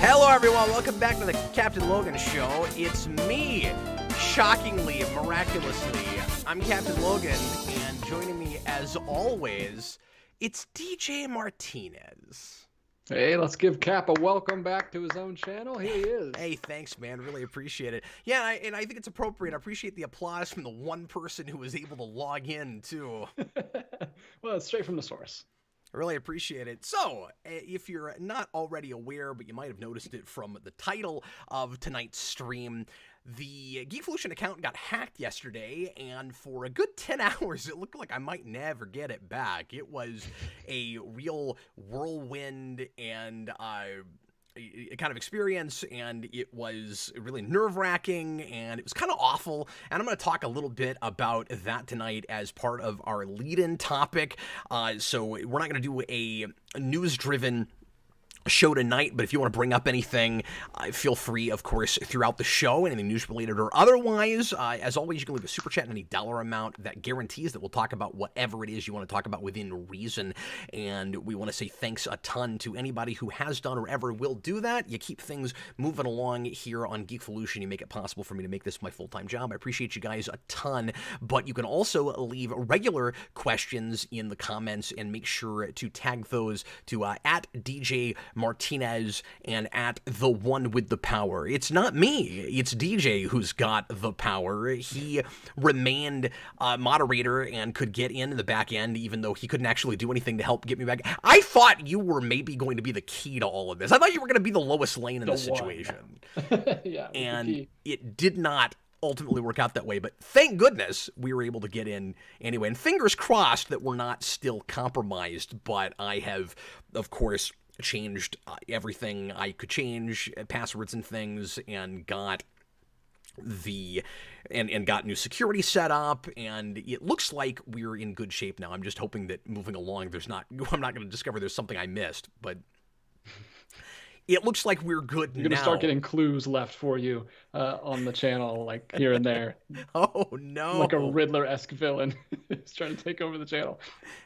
Hello, everyone. Welcome back to the Captain Logan Show. It's me, shockingly, miraculously. I'm Captain Logan, and joining me, as always, it's DJ Martinez. Hey, let's give Cap a welcome back to his own channel. Here he is. Hey, thanks, man. Really appreciate it. Yeah, and I think it's appropriate. I appreciate the applause from the one person who was able to log in, too. Well, it's straight from the source. I really appreciate it. So, if you're not already aware, but you might have noticed it from the title of tonight's stream, the Geekvolution account got hacked yesterday, and for a good 10 hours, it looked like I might never get it back. It was a real whirlwind and a kind of experience, and it was really nerve-wracking, and it was kind of awful, and I'm going to talk a little bit about that tonight as part of our lead-in topic. So we're not going to do a news-driven show tonight, but if you want to bring up anything, feel free, of course, throughout the show, anything news-related or otherwise. As always, you can leave a super chat in any dollar amount that guarantees that we'll talk about whatever it is you want to talk about within reason, and we want to say thanks a ton to anybody who has done or ever will do that. You keep things moving along here on Geekvolution. You make it possible for me to make this my full-time job. I appreciate you guys a ton, but you can also leave regular questions in the comments and make sure to tag those to at DJ Martinez and at the one with the power. It's not me, it's DJ who's got the power. He remained moderator and could get in the back end, even though he couldn't actually do anything to help get me back. I thought you were maybe going to be the key to all of this. I thought you were going to be the lowest lane in the situation. Yeah, and it did not ultimately work out that way, but thank goodness we were able to get in anyway. And fingers crossed that we're not still compromised, but I have, of course, changed everything I could change, passwords and things, and got got new security set up, and it looks like we're in good shape now. I'm just hoping that moving along, I'm not going to discover there's something I missed, but it looks like we're good now. You're going to start getting clues left for you on the channel, like here and there. Oh, no. Like a Riddler-esque villain is trying to take over the channel.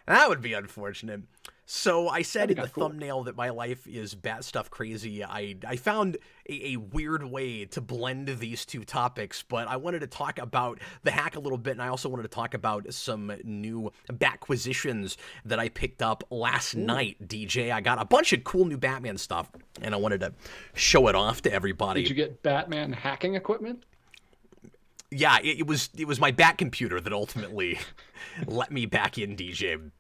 That would be unfortunate. So I said in the thumbnail that my life is bat stuff crazy. I found a weird way to blend these two topics, but I wanted to talk about the hack a little bit, and I also wanted to talk about some new Batquisitions that I picked up last night, DJ. I got a bunch of cool new Batman stuff, and I wanted to show it off to everybody. Did you get Batman hacking equipment? Yeah, it was my Bat computer that ultimately let me back in, DJ.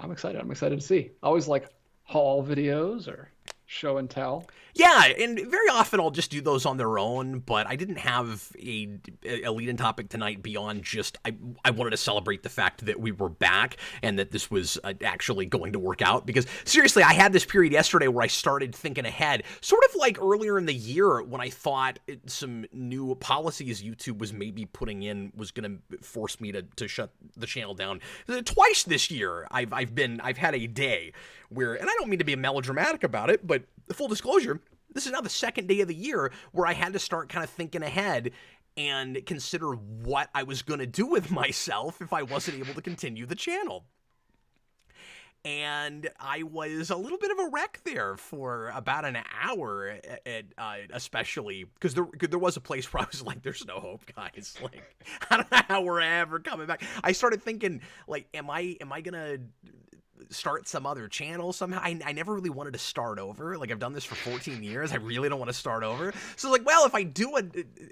I'm excited. I'm excited to see. I always like haul videos or show and tell. Yeah, and very often I'll just do those on their own, but I didn't have a lead-in topic tonight beyond just I wanted to celebrate the fact that we were back and that this was actually going to work out, because seriously, I had this period yesterday where I started thinking ahead, sort of like earlier in the year when I thought some new policies YouTube was maybe putting in was going to force me to shut the channel down. Twice this year I've had a day where, and I don't mean to be melodramatic about it, but full disclosure, this is now the second day of the year where I had to start kind of thinking ahead and consider what I was going to do with myself if I wasn't able to continue the channel. And I was a little bit of a wreck there for about an hour, especially because there was a place where I was like, "There's no hope, guys. Like, I don't know how we're ever coming back." I started thinking, like, "Am I gonna start some other channel somehow?" I never really wanted to start over. Like, I've done this for 14 years. I really don't want to start over. So like, well, if I do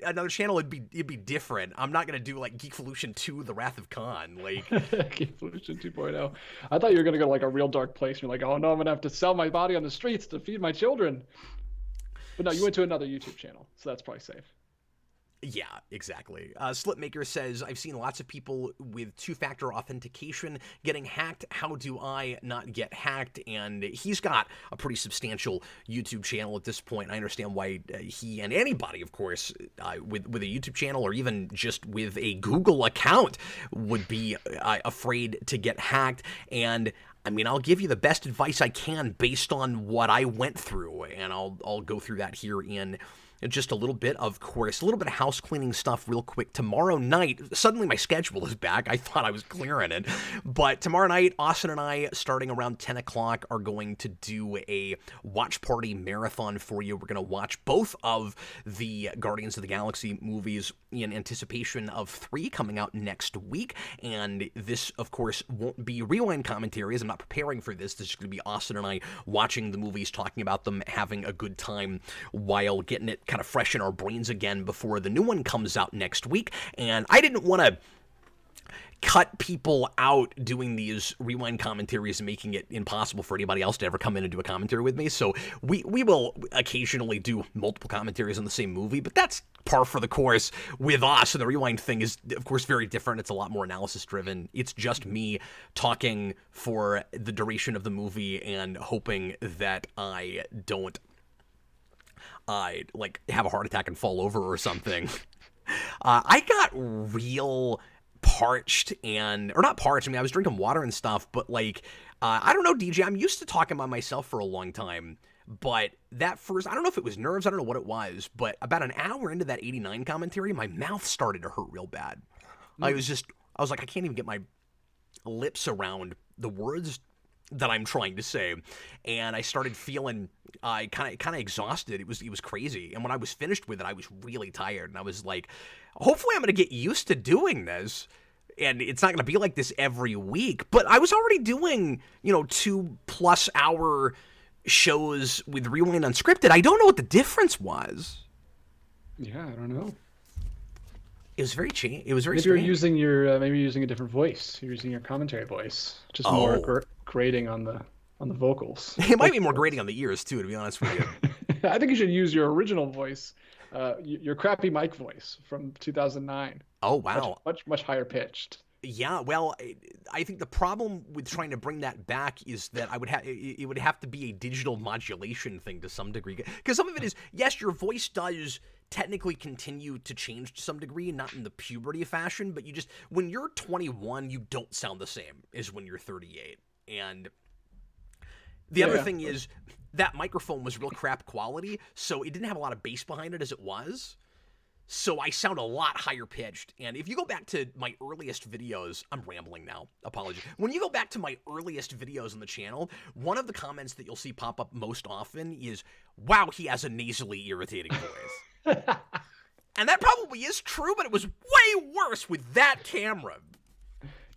another channel, it'd be different. I'm not gonna do like Geekvolution 2: The Wrath of Khan. Like Geekvolution 2.0. I thought you were gonna go like a real dark place. You're like, oh no, I'm gonna have to sell my body on the streets to feed my children. But no, you went to another YouTube channel, so that's probably safe. Yeah, exactly. Slipmaker says, I've seen lots of people with two-factor authentication getting hacked. How do I not get hacked? And he's got a pretty substantial YouTube channel at this point. I understand why he and anybody, of course, with a YouTube channel or even just with a Google account would be afraid to get hacked. And I mean, I'll give you the best advice I can based on what I went through, and I'll go through that here in just a little bit, of course. A little bit of house cleaning stuff real quick. Tomorrow night, suddenly my schedule is back. I thought I was clearing it. But tomorrow night, Austin and I, starting around 10 o'clock, are going to do a watch party marathon for you. We're going to watch both of the Guardians of the Galaxy movies in anticipation of 3 coming out next week. And this, of course, won't be rewind commentaries. I'm not preparing for this. This is going to be Austin and I watching the movies, talking about them, having a good time while getting it kind of fresh in our brains again before the new one comes out next week. And I didn't want to cut people out doing these rewind commentaries and making it impossible for anybody else to ever come in and do a commentary with me. So we will occasionally do multiple commentaries on the same movie, but that's par for the course with us. And the rewind thing is, of course, very different. It's a lot more analysis driven. It's just me talking for the duration of the movie and hoping that I don't have a heart attack and fall over or something. I got real parched or not parched. I mean, I was drinking water and stuff, but I don't know, DJ, I'm used to talking by myself for a long time, but that first, I don't know if it was nerves, I don't know what it was, but about an hour into that 89 commentary, my mouth started to hurt real bad. I was like, I can't even get my lips around the words that I'm trying to say, and I started feeling kind of exhausted. It was crazy, and when I was finished with it, I was really tired, and I was like, hopefully I'm going to get used to doing this, and it's not going to be like this every week. But I was already doing 2+ hour shows with Rewind Unscripted. I don't know what the difference was. Yeah, I don't know. It was very Maybe strange. you're using maybe you're using a different voice. You're using your commentary voice, just more grating on the vocals. It might be more grating on the ears too, to be honest with you. I think you should use your original voice, your crappy mic voice from 2009. Oh wow, much higher pitched. Yeah, well, I think the problem with trying to bring that back is that it would have to be a digital modulation thing to some degree. Because some of it is, yes, your voice does technically continue to change to some degree, not in the puberty fashion, but when you're 21, you don't sound the same as when you're 38. And the other thing is that microphone was real crap quality, so it didn't have a lot of bass behind it as it was. So I sound a lot higher pitched. And if you go back to my earliest videos, I'm rambling now, apologies. When you go back to my earliest videos on the channel, one of the comments that you'll see pop up most often is, wow, he has a nasally irritating voice. And that probably is true, but it was way worse with that camera.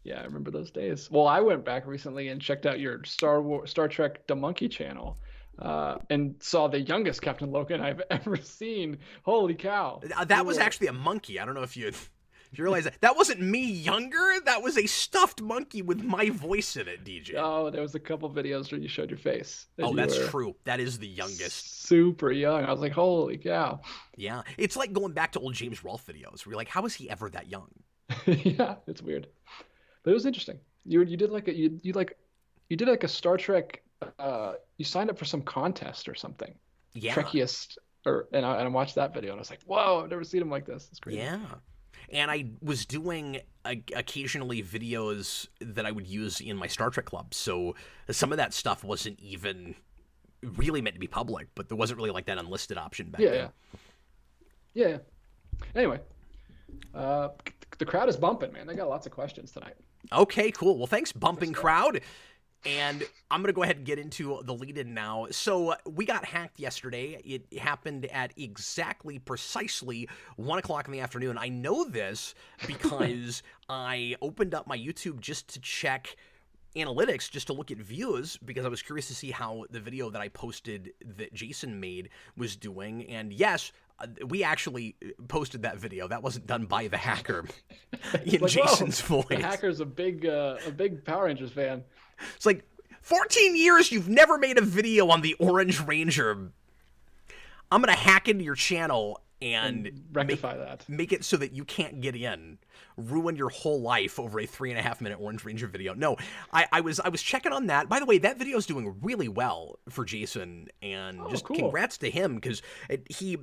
Yeah, I remember those days. Well, I went back recently and checked out your Star Trek The Monkey channel. And saw the youngest Captain Logan I've ever seen. Holy cow. That was actually a monkey. I don't know if you realize that. That wasn't me younger. That was a stuffed monkey with my voice in it, DJ. Oh, there was a couple videos where you showed your face. Oh, that's true. That is the youngest. Super young. I was like, holy cow. Yeah. It's like going back to old James Rolfe videos where you're like, how is he ever that young? Yeah, it's weird. But it was interesting. You did like a Star Trek. You signed up for some contest or something. Yeah. Trekkiest, and I watched that video and I was like, whoa, I've never seen him like this. It's crazy. Yeah. And I was doing occasionally videos that I would use in my Star Trek club. So some of that stuff wasn't even really meant to be public, but there wasn't really like that unlisted option back then. Yeah. Anyway, the crowd is bumping, man. They got lots of questions tonight. Okay, cool. Well, thanks, bumping crowd. And I'm going to go ahead and get into the lead-in now. So we got hacked yesterday. It happened at precisely 1 o'clock in the afternoon. I know this because I opened up my YouTube just to check analytics, just to look at views, because I was curious to see how the video that I posted that Jason made was doing. And yes, we actually posted that video. That wasn't done by the hacker in like, Jason's voice. The hacker's a big Power Rangers fan. It's like, 14 years you've never made a video on the Orange Ranger. I'm going to hack into your channel and rectify that. Make it so that you can't get in. Ruin your whole life over a 3.5-minute Orange Ranger video. No, I was checking on that. By the way, that video is doing really well for Jason, and cool. Congrats to him, because he...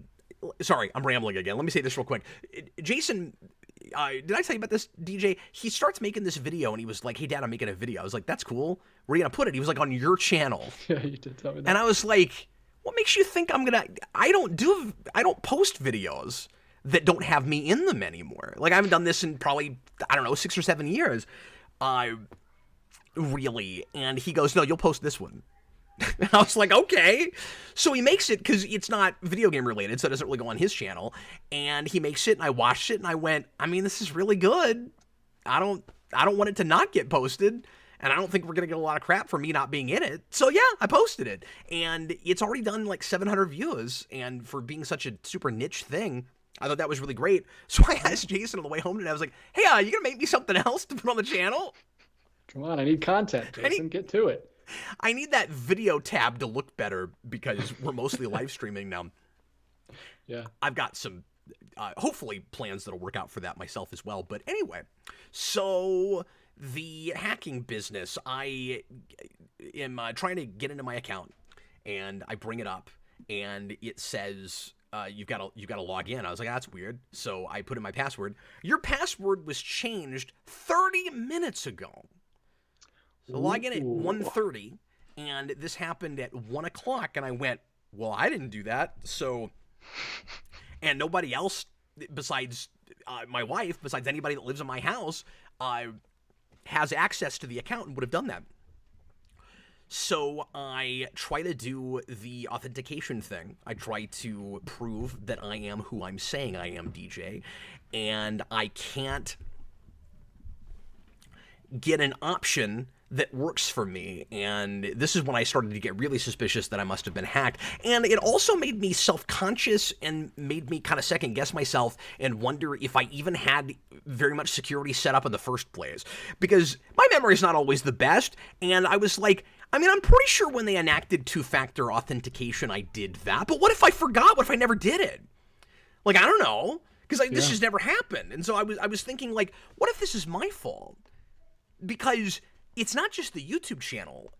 Sorry, I'm rambling again. Let me say this real quick. Jason... did I tell you about this, DJ? He starts making this video, and he was like, hey, Dad, I'm making a video. I was like, that's cool. Where are you gonna put it? He was like, on your channel. Yeah, you did tell me that. And I was like, what makes you think I'm gonna? I don't post videos that don't have me in them anymore. Like I haven't done this in probably, I don't know, 6 or 7 years. Really. And he goes, no, you'll post this one. And I was like, okay. So he makes it, because it's not video game related, so it doesn't really go on his channel. And he makes it, and I watched it, and I went, I mean, this is really good. I don't want it to not get posted. And I don't think we're going to get a lot of crap for me not being in it. So yeah, I posted it. And it's already done like 700 views. And for being such a super niche thing, I thought that was really great. So I asked Jason on the way home today, I was like, hey, you going to make me something else to put on the channel? Come on, I need content, Jason. Get to it. I need that video tab to look better because we're mostly live streaming now. Yeah. I've got some, hopefully, plans that'll work out for that myself as well. But anyway, so the hacking business, I am trying to get into my account, and I bring it up, and it says, you've got to log in. I was like, that's weird. So I put in my password. Your password was changed 30 minutes ago. So log in at 1:30, and this happened at 1 o'clock, and I went, well, I didn't do that. So, and nobody else besides my wife, besides anybody that lives in my house, has access to the account and would have done that. So I try to do the authentication thing. I try to prove that I am who I'm saying I am, DJ, and I can't get an option that works for me. And this is when I started to get really suspicious that I must have been hacked. And it also made me self-conscious and made me kind of second guess myself and wonder if I even had very much security set up in the first place. Because my memory is not always the best. And I was like, I mean, I'm pretty sure when they enacted two-factor authentication, I did that. But what if I forgot? What if I never did it? Like, I don't know. Because this has never happened. And so I was thinking, like, what if this is my fault? Because it's not just the YouTube channel.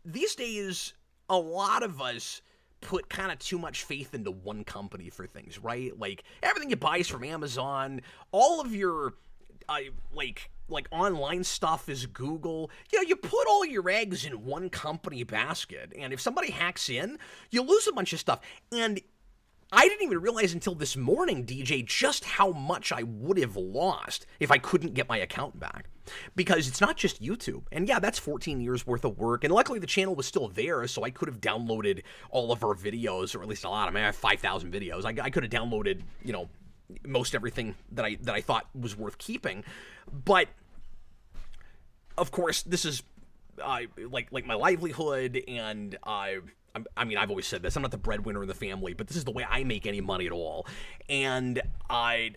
These days, a lot of us put kind of too much faith into one company for things, right? Like, everything you buy is from Amazon. All of your, like online stuff is Google. You know, you put all your eggs in one company basket, and if somebody hacks in, you lose a bunch of stuff. And I didn't even realize until this morning, DJ, just how much I would have lost if I couldn't get my account back. Because it's not just YouTube. And yeah, that's 14 years worth of work. And luckily the channel was still there, so I could have downloaded all of our videos, or at least a lot of them. I have 5,000 videos. I could have downloaded, you know, most everything that I thought was worth keeping. But, of course, this is like my livelihood, and I mean, I've always said this. I'm not the breadwinner in the family, but this is the way I make any money at all. And I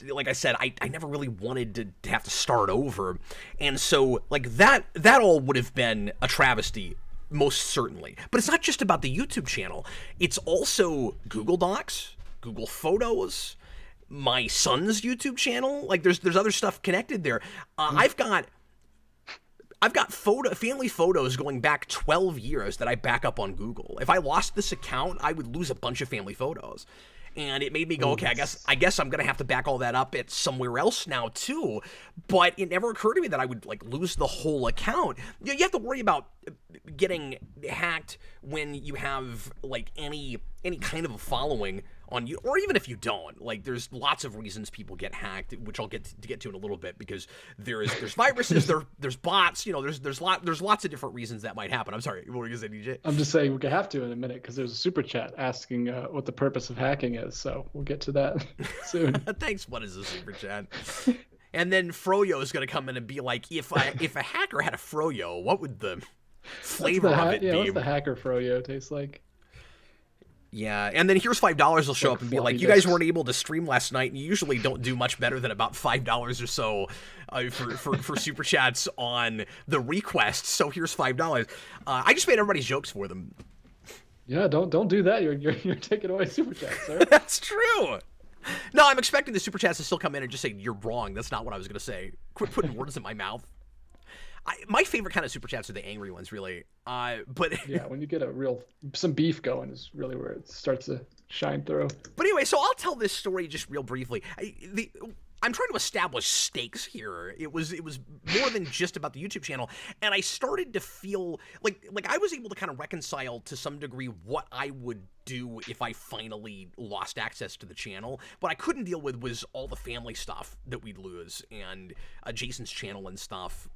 like I said, I never really wanted to have to start over. And so, like, that all would have been a travesty, most certainly. But it's not just about the YouTube channel. It's also Google Docs, Google Photos, my son's YouTube channel. Like, there's other stuff connected there. I've got family photos going back 12 years that I back up on Google. If I lost this account, I would lose a bunch of family photos. And it made me go, okay, I guess I'm going to have to back all that up at somewhere else now too. But it never occurred to me that I would like lose the whole account. You have to worry about getting hacked when you have like any kind of a following on you, or even if you don't. Like, there's lots of reasons people get hacked, which I'll get to in a little bit, because there's viruses, there's bots, you know, there's lots of different reasons that might happen. I'm sorry, what were you gonna say, DJ? I'm just saying we have to in a minute, because there's a super chat asking what the purpose of hacking is, so we'll get to that soon. Thanks. What is a super chat? And then Froyo is gonna come in and be like, if a hacker had a Froyo, what would the flavor of it be? Yeah, what's the hacker Froyo taste like? Yeah, and then here's $5 will show up and be like, you guys weren't able to stream last night, and you usually don't do much better than about $5 or so for super chats on the request, so here's $5. I just made everybody's jokes for them. Yeah, don't do that. You're taking away super chats, sir. That's true. No, I'm expecting the super chats to still come in and just say, you're wrong. That's not what I was going to say. Quit putting words in my mouth. My favorite kind of super chats are the angry ones, really. But yeah, when you get some beef going is really where it starts to shine through. But anyway, so I'll tell this story just real briefly. I'm trying to establish stakes here. It was more than just about the YouTube channel, and I started to feel like I was able to kind of reconcile to some degree what I would do if I finally lost access to the channel. What I couldn't deal with was all the family stuff that we'd lose, and Jason's channel and stuff,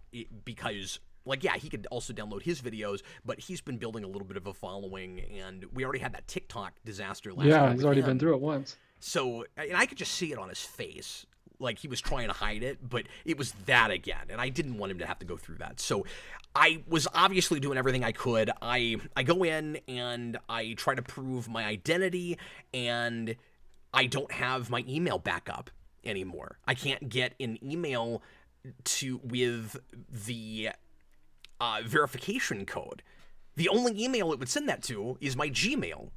because like, yeah, he could also download his videos, but he's been building a little bit of a following, and we already had that TikTok disaster last year. Yeah, he's already been through it once. So, and I could just see it on his face. Like, he was trying to hide it, but it was that again, and I didn't want him to have to go through that. So I was obviously doing everything I could. I go in and I try to prove my identity, and I don't have my email backup anymore. I can't get an email with the verification code. The only email it would send that to is my Gmail,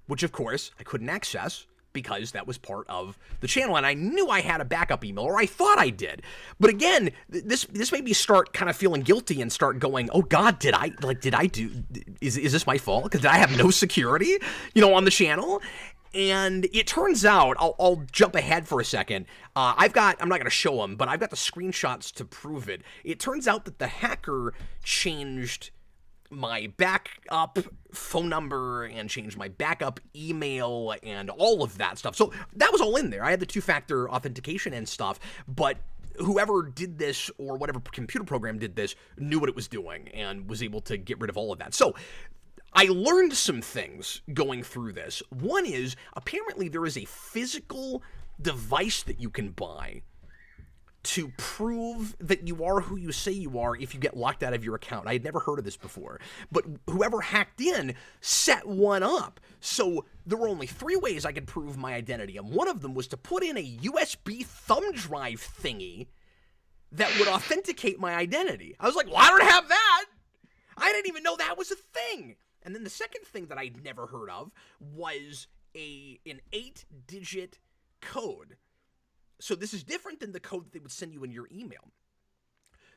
which of course I couldn't access, because that was part of the channel, and I knew I had a backup email, or I thought I did. But again, this made me start kind of feeling guilty and start going, oh God, did I do, is this my fault? Because I have no security, on the channel? And it turns out, I'll jump ahead for a second. I'm not going to show them, but I've got the screenshots to prove it. It turns out that the hacker changed my backup phone number and changed my backup email and all of that stuff. So that was all in there. I had the two-factor authentication and stuff, but whoever did this, or whatever computer program did this, knew what it was doing and was able to get rid of all of that. So I learned some things going through this. One is, apparently there is a physical device that you can buy to prove that you are who you say you are if you get locked out of your account. I had never heard of this before, but whoever hacked in set one up. So there were only 3 ways I could prove my identity, and one of them was to put in a USB thumb drive thingy that would authenticate my identity. I was like, well, I don't have that. I didn't even know that was a thing. And then the second thing that I'd never heard of was an 8-digit code. So this is different than the code that they would send you in your email.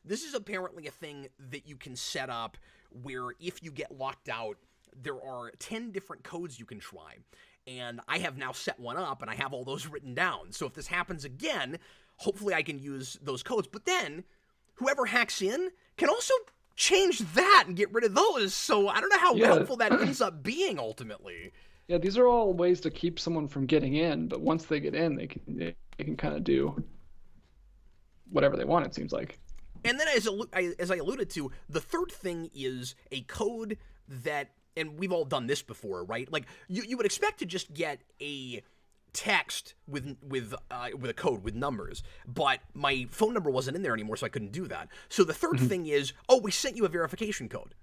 This is apparently a thing that you can set up where if you get locked out, there are 10 different codes you can try. And I have now set one up, and I have all those written down. So if this happens again, hopefully I can use those codes. But then whoever hacks in can also change that and get rid of those. So I don't know how helpful that ends up being ultimately. Yeah, these are all ways to keep someone from getting in, but once they get in, they can kind of do whatever they want, it seems like. And then as I alluded to, the third thing is a code that, and we've all done this before, right? Like, you would expect to just get a text with a code with numbers, but my phone number wasn't in there anymore, so I couldn't do that. So the third thing is, we sent you a verification code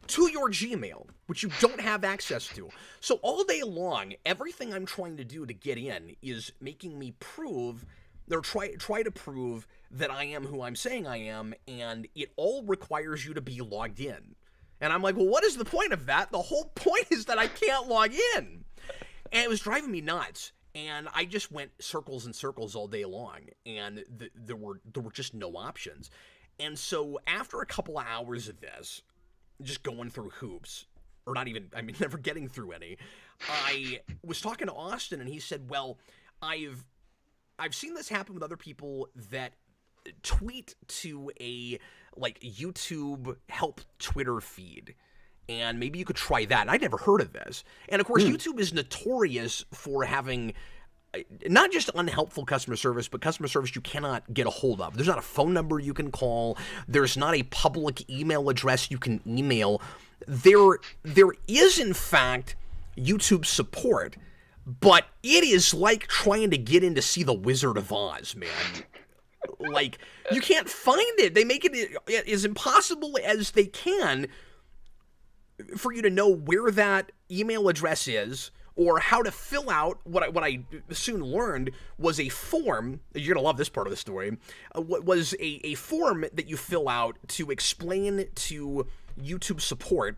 to your Gmail, which you don't have access to. So all day long, everything I'm trying to do to get in is making me prove, or try to prove that I am who I'm saying I am, and it all requires you to be logged in. And I'm like, well, what is the point of that? The whole point is that I can't log in. And it was driving me nuts. And I just went circles and circles all day long, and there were just no options. And so after a couple of hours of this, just going through hoops, or never getting through any, I was talking to Austin, and he said, well, I've seen this happen with other people that tweet to a YouTube help Twitter feed, and maybe you could try that. And I'd never heard of this. And of course, YouTube is notorious for having not just unhelpful customer service, but customer service you cannot get a hold of. There's not a phone number you can call. There's not a public email address you can email. There is, in fact, YouTube support, but it is like trying to get in to see the Wizard of Oz, man. Like, you can't find it. They make it as impossible as they can for you to know where that email address is, or how to fill out what I soon learned was a form. You're going to love this part of the story. What was a form that you fill out to explain to YouTube support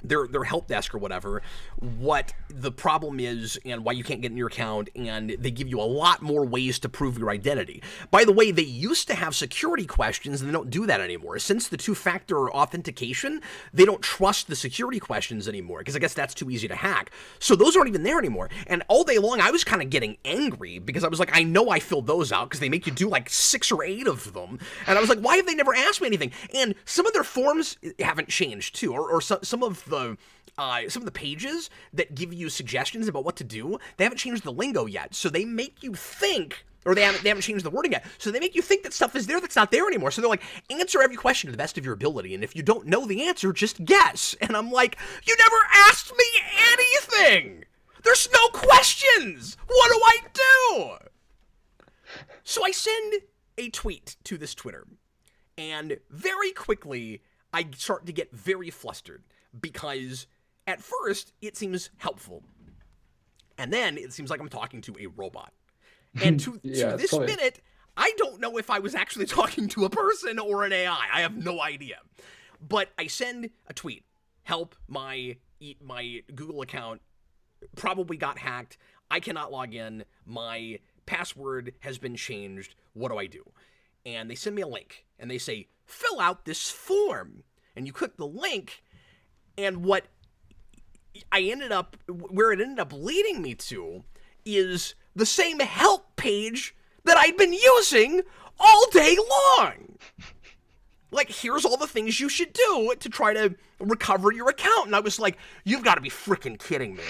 their help desk or whatever what the problem is and why you can't get in your account, and they give you a lot more ways to prove your identity. By the way, they used to have security questions, and they don't do that anymore. Since the two-factor authentication, they don't trust the security questions anymore, because I guess that's too easy to hack. So those aren't even there anymore. And all day long, I was kind of getting angry, because I was like, I know I filled those out, because they make you do like 6 or 8 of them. And I was like, why have they never asked me anything? And some of their forms haven't changed too, or some of the pages that give you suggestions about what to do, they haven't changed the lingo yet. So they make you think, or they haven't changed the wording yet. So they make you think that stuff is there that's not there anymore. So they're like, answer every question to the best of your ability. And if you don't know the answer, just guess. And I'm like, you never asked me anything. There's no questions. What do I do? So I send a tweet to this Twitter. And very quickly, I start to get very flustered. Because at first, it seems helpful. And then it seems like I'm talking to a robot. And to this minute, I don't know if I was actually talking to a person or an AI. I have no idea. But I send a tweet. Help, my Google account probably got hacked. I cannot log in. My password has been changed. What do I do? And they send me a link. And they say, fill out this form. And you click the link. And where it ended up leading me to is the same help page that I'd been using all day long. Like, here's all the things you should do to try to recover your account. And I was like, you've got to be freaking kidding me.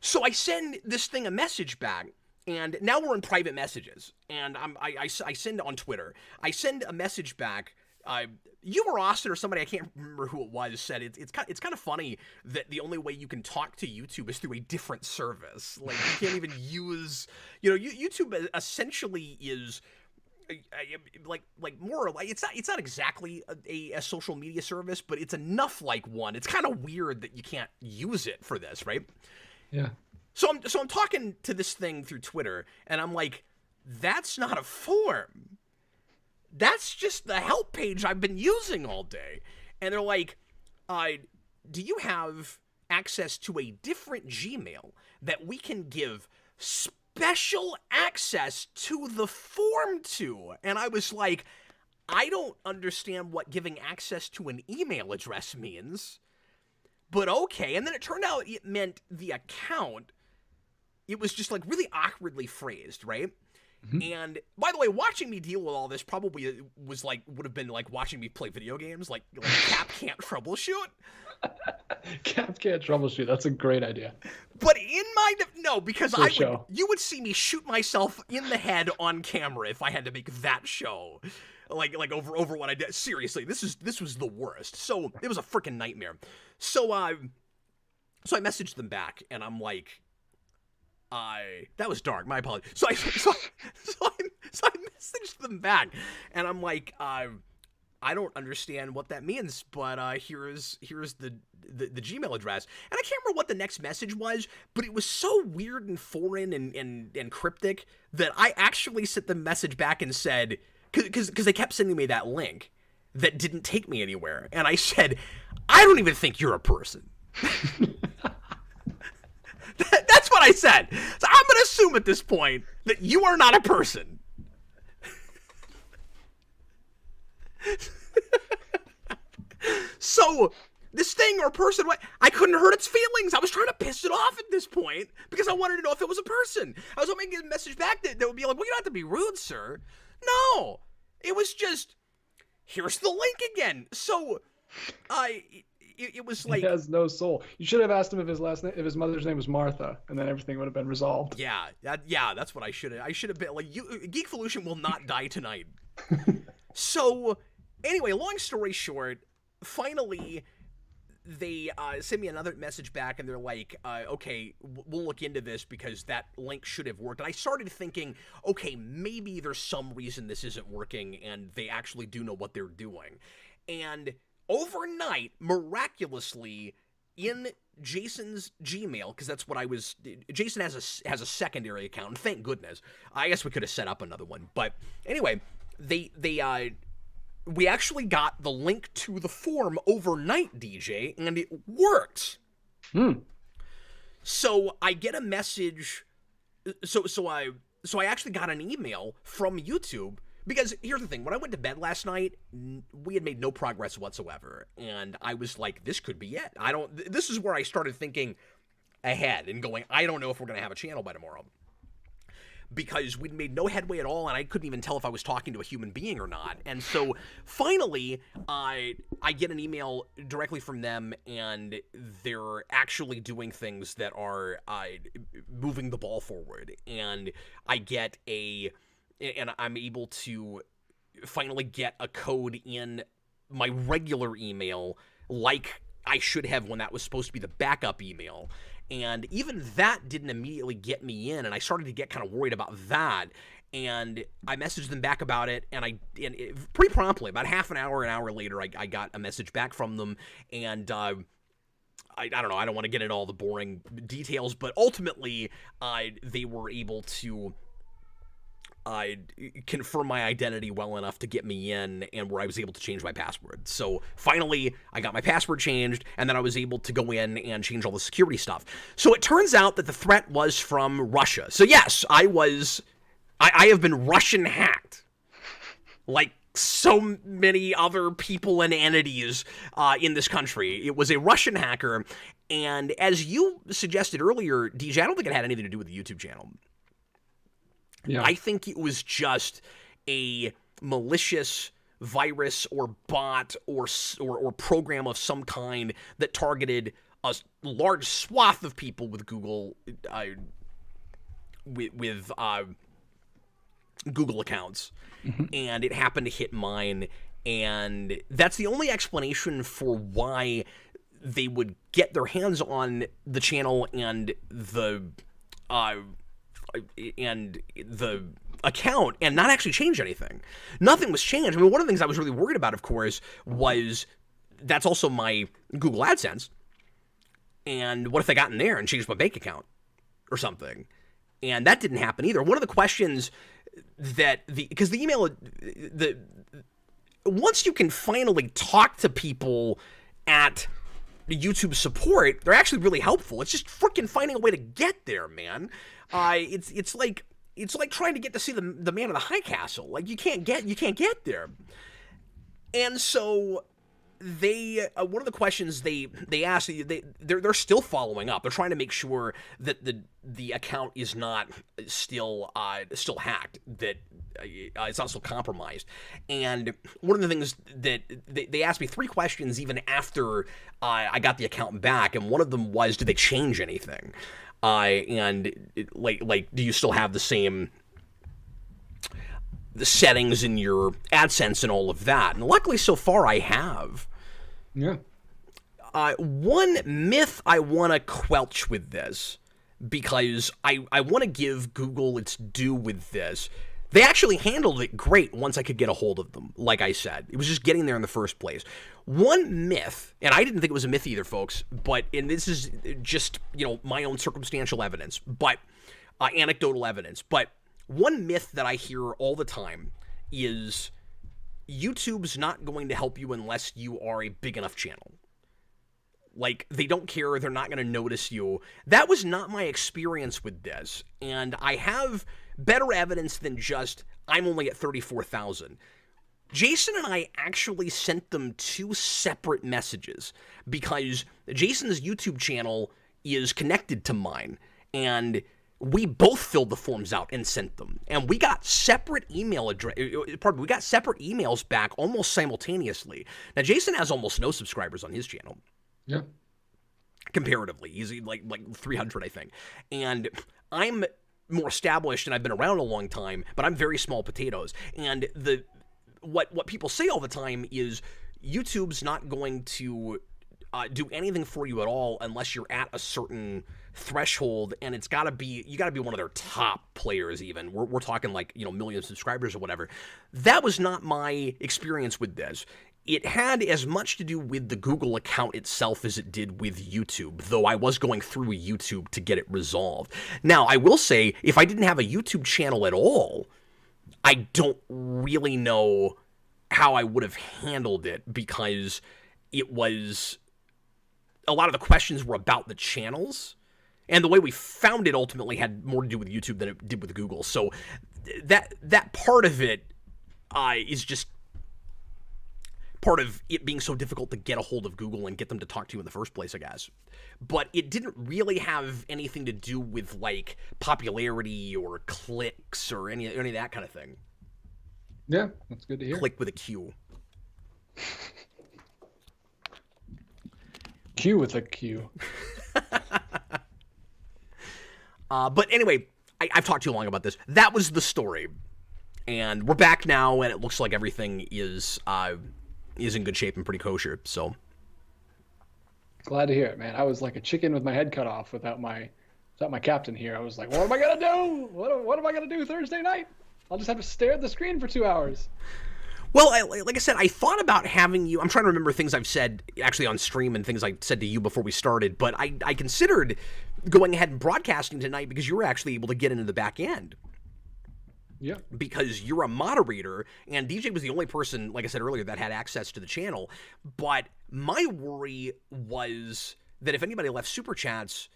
So I send this thing a message back. And now we're in private messages. And I send on Twitter. I send a message back. You or Austin or somebody, I can't remember who it was, said it's kind of funny that the only way you can talk to YouTube is through a different service. Like, you can't even use, YouTube essentially is like more like it's not exactly a social media service, but it's enough like one. It's kind of weird that you can't use it for this, right? Yeah. So I'm talking to this thing through Twitter, and I'm like, that's not a form. That's just the help page I've been using all day. And they're like, do you have access to a different Gmail that we can give special access to the form to? And I was like, I don't understand what giving access to an email address means, but okay. And then it turned out it meant the account. It was just like really awkwardly phrased, right? Mm-hmm. And by the way, watching me deal with all this probably would have been like watching me play video games, like Cap can't troubleshoot. Cap can't troubleshoot. That's a great idea. But because you would see me shoot myself in the head on camera if I had to make that show. Like over what I did. Seriously, this was the worst. So it was a freaking nightmare. So I messaged them back, and I'm like, that was dark. My apologies. So I messaged them back, and I'm like, I don't understand what that means, but here's the Gmail address, and I can't remember what the next message was, but it was so weird and foreign and cryptic that I actually sent the message back and said, because they kept sending me that link that didn't take me anywhere, and I said, I don't even think you're a person. That's what I said. So I'm going to assume at this point that you are not a person. So this thing or person, I couldn't hurt its feelings. I was trying to piss it off at this point because I wanted to know if it was a person. I was hoping to get a message back that would be like, well, you don't have to be rude, sir. No, it was just, here's the link again. So it was like, he has no soul. You should have asked him if his mother's name was Martha, and then everything would have been resolved. Yeah, that's what I should have. I should have been like, Geekvolution will not die tonight. So anyway, long story short, finally they send me another message back, and they're like, okay, we'll look into this because that link should have worked. And I started thinking, okay, maybe there's some reason this isn't working, and they actually do know what they're doing. And overnight, miraculously, in Jason's Gmail, because that's what Jason has a secondary account, and thank goodness. I guess we could have set up another one, but anyway, we actually got the link to the form overnight, DJ, and it worked. Hmm. So I get a message. So I actually got an email from YouTube. Because here's the thing, when I went to bed last night, we had made no progress whatsoever, and I was like, this could be it. This is where I started thinking ahead and going, I don't know if we're going to have a channel by tomorrow. Because we'd made no headway at all, and I couldn't even tell if I was talking to a human being or not. And so finally, I get an email directly from them, and they're actually doing things that are moving the ball forward. And I'm able to finally get a code in my regular email like I should have when that was supposed to be the backup email. And even that didn't immediately get me in, and I started to get kind of worried about that. And I messaged them back about it, and pretty promptly, about half an hour later, I got a message back from them, and I don't know, I don't want to get into all the boring details, but ultimately, they were able to confirm my identity well enough to get me in, and where I was able to change my password. So finally, I got my password changed, and then I was able to go in and change all the security stuff. So it turns out that the threat was from Russia. So yes, I have been Russian hacked. Like so many other people and entities in this country. It was a Russian hacker, and as you suggested earlier, DJ, I don't think it had anything to do with the YouTube channel. Yeah. I think it was just a malicious virus or bot or program of some kind that targeted a large swath of people with Google with Google accounts, and it happened to hit mine, and that's the only explanation for why they would get their hands on the channel and the account and not actually change anything. Nothing was changed. I mean, one of the things I was really worried about, of course, was that's also my Google AdSense. And what if they got in there and changed my bank account or something? And that didn't happen either. One of the questions because the email, once you can finally talk to people at YouTube support, they're actually really helpful. It's just freaking finding a way to get there, man. It's like trying to get to see the man in the high castle. Like you can't get there. And so they one of the questions they asked, they're still following up. They're trying to make sure that the account is not still hacked, that it's not still compromised. And one of the things that they asked me 3 questions even after I got the account back, and one of them was, did they change anything? Like, do you still have the settings in your AdSense and all of that? And luckily, so far, I have. Yeah. One myth I want to quelch with this, because I want to give Google its due with this. They actually handled it great once I could get a hold of them, like I said. It was just getting there in the first place. One myth, and I didn't think it was a myth either, folks, and this is just, my own circumstantial evidence, but anecdotal evidence. But one myth that I hear all the time is YouTube's not going to help you unless you are a big enough channel. Like, they don't care, they're not going to notice you. That was not my experience with this, and I have better evidence than just, I'm only at 34,000. Jason and I actually sent them 2 separate messages, because Jason's YouTube channel is connected to mine, and we both filled the forms out and sent them. And we got separate we got separate emails back almost simultaneously. Now, Jason has almost no subscribers on his channel. Yeah. Comparatively. He's like 300, I think. And I'm more established and I've been around a long time, but I'm very small potatoes. And what people say all the time is YouTube's not going to do anything for you at all unless you're at a certain threshold, and you got to be one of their top players. Even we're talking like million subscribers or whatever. That was not my experience with this. It had as much to do with the Google account itself as it did with YouTube, though I was going through YouTube to get it resolved. Now, I will say, if I didn't have a YouTube channel at all, I don't really know how I would have handled it, because it was a lot of the questions were about the channels. And the way we found it ultimately had more to do with YouTube than it did with Google. So that part of it is just part of it being so difficult to get a hold of Google and get them to talk to you in the first place, I guess. But it didn't really have anything to do with, like, popularity or clicks or any of that kind of thing. Yeah, that's good to hear. Click with a Q. Q with a Q. But anyway, I've talked too long about this. That was the story. And we're back now, and it looks like everything is in good shape and pretty kosher. So glad to hear it, man. I was like a chicken with my head cut off without my captain here. I was like, what am I gonna do? What am I gonna do Thursday night? I'll just have to stare at the screen for 2 hours. Well, like I said, I thought about having you. I'm trying to remember things I've said actually on stream and things I said to you before we started. But I considered going ahead and broadcasting tonight because you were actually able to get into the back end. Yeah. Because you're a moderator, and DJ was the only person, like I said earlier, that had access to the channel. But my worry was that if anybody left super chats,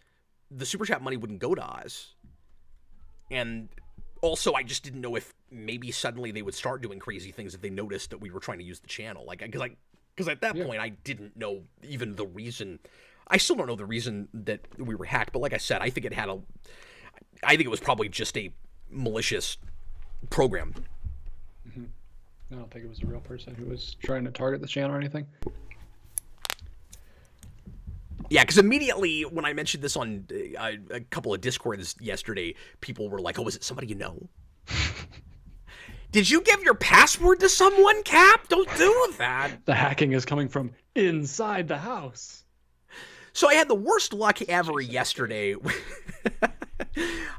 the super chat money wouldn't go to us. And also, I just didn't know if maybe suddenly they would start doing crazy things if they noticed that we were trying to use the channel. Like, because at that point, I didn't know even the reason. I still don't know the reason that we were hacked. But like I said, I think it was probably just a malicious program. Mm-hmm. I don't think it was a real person who was trying to target the channel or anything. Yeah, because immediately when I mentioned this on a couple of Discords yesterday, people were like, oh, is it somebody you know? Did you give your password to someone, Cap? Don't do that. The hacking is coming from inside the house. So I had the worst luck ever yesterday.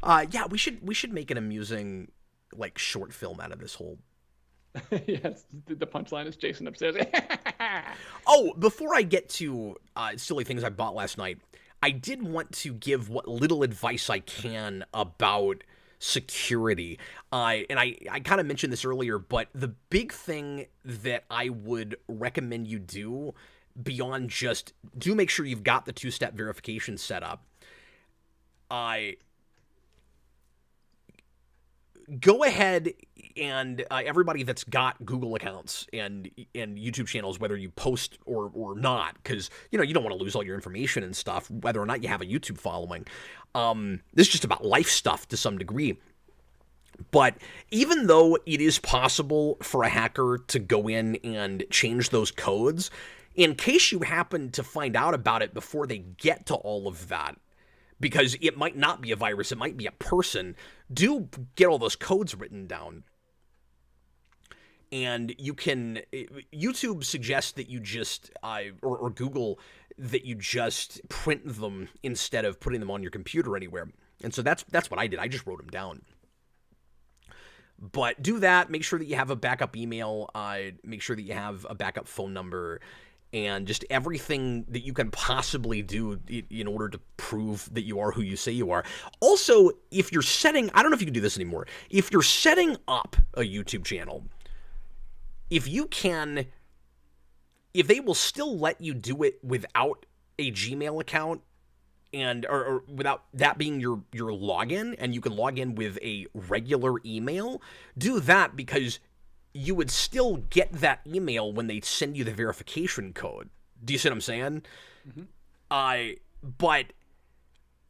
Yeah, we should make an amusing, like, short film out of this whole. Yes, the punchline is Jason upstairs. Oh, before I get to silly things I bought last night, I did want to give what little advice I can about security. And I kind of mentioned this earlier, but the big thing that I would recommend you do beyond just do make sure you've got the two-step verification set up. Go ahead and everybody that's got Google accounts and YouTube channels, whether you post or not, because you don't want to lose all your information and stuff, whether or not you have a YouTube following. This is just about life stuff to some degree. But even though it is possible for a hacker to go in and change those codes, in case you happen to find out about it before they get to all of that, because it might not be a virus, it might be a person, do get all those codes written down. And you can, YouTube suggests that you just, or Google, that you just print them instead of putting them on your computer anywhere. And so that's what I did. I just wrote them down. But do that. Make sure that you have a backup email. Make sure that you have a backup phone number. And just everything that you can possibly do in order to prove that you are who you say you are. Also, if you're setting, I don't know if you can do this anymore, if you're setting up a YouTube channel, if they will still let you do it without a Gmail account and or without that being your login, and you can log in with a regular email, do that, because you would still get that email when they send you the verification code. Do you see what I'm saying? Mm-hmm. But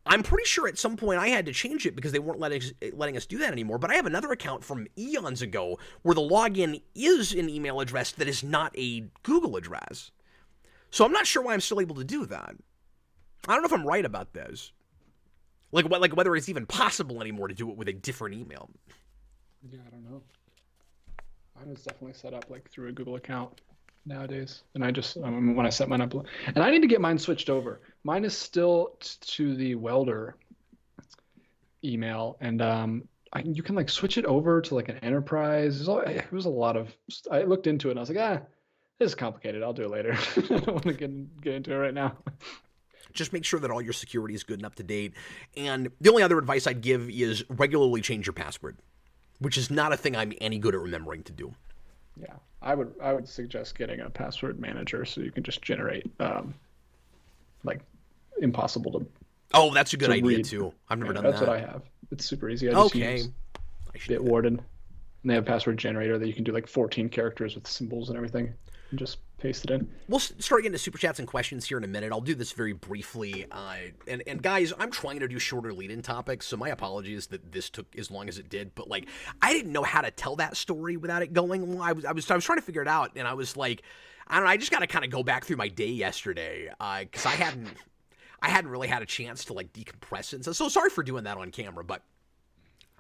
I'm pretty sure at some point I had to change it because they weren't letting us do that anymore. But I have another account from eons ago where the login is an email address that is not a Google address. So I'm not sure why I'm still able to do that. I don't know if I'm right about this. Like whether it's even possible anymore to do it with a different email. Yeah, I don't know. Mine was definitely set up like through a Google account nowadays, and I just when I set mine up, and I need to get mine switched over. Mine is still to the welder email, and you can like switch it over to like an enterprise. It was a lot of. I looked into it and I was like, this is complicated. I'll do it later. I don't want to get into it right now. Just make sure that all your security is good and up to date. And the only other advice I'd give is regularly change your password, which is not a thing I'm any good at remembering to do. Yeah, I would suggest getting a password manager so you can just generate like impossible to. Oh, that's a good idea read. too. I've never done That's that. what I have. It's super easy. I just Okay. use I should do that. Bitwarden. And they have a password generator that you can do like 14 characters with symbols and everything, and just paste it in. We'll start getting to super chats and questions here in a minute. I'll do this very briefly. And guys, I'm trying to do shorter lead-in topics, so my apologies that this took as long as it did. But like, I didn't know how to tell that story without it going long. I was trying to figure it out, and I was like, I don't know. I just got to kind of go back through my day yesterday because I hadn't really had a chance to like decompress it. So sorry for doing that on camera, but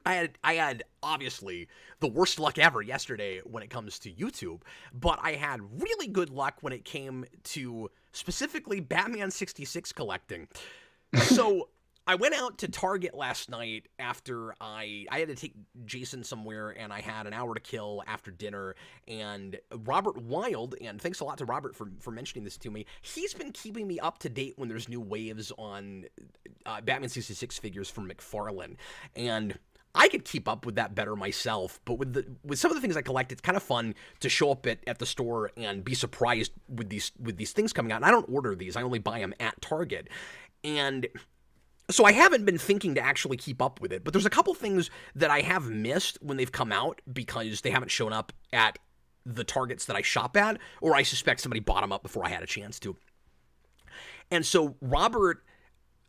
I had obviously the worst luck ever yesterday when it comes to YouTube, but I had really good luck when it came to specifically Batman 66 collecting. So I went out to Target last night after I had to take Jason somewhere, and I had an hour to kill after dinner, and Robert Wild, and thanks a lot to Robert for mentioning this to me, he's been keeping me up to date when there's new waves on Batman 66 figures from McFarlane, and I could keep up with that better myself, but with some of the things I collect, it's kind of fun to show up at the store and be surprised with these things coming out. And I don't order these; I only buy them at Target, and so I haven't been thinking to actually keep up with it. But there's a couple things that I have missed when they've come out because they haven't shown up at the Targets that I shop at, or I suspect somebody bought them up before I had a chance to. And so Robert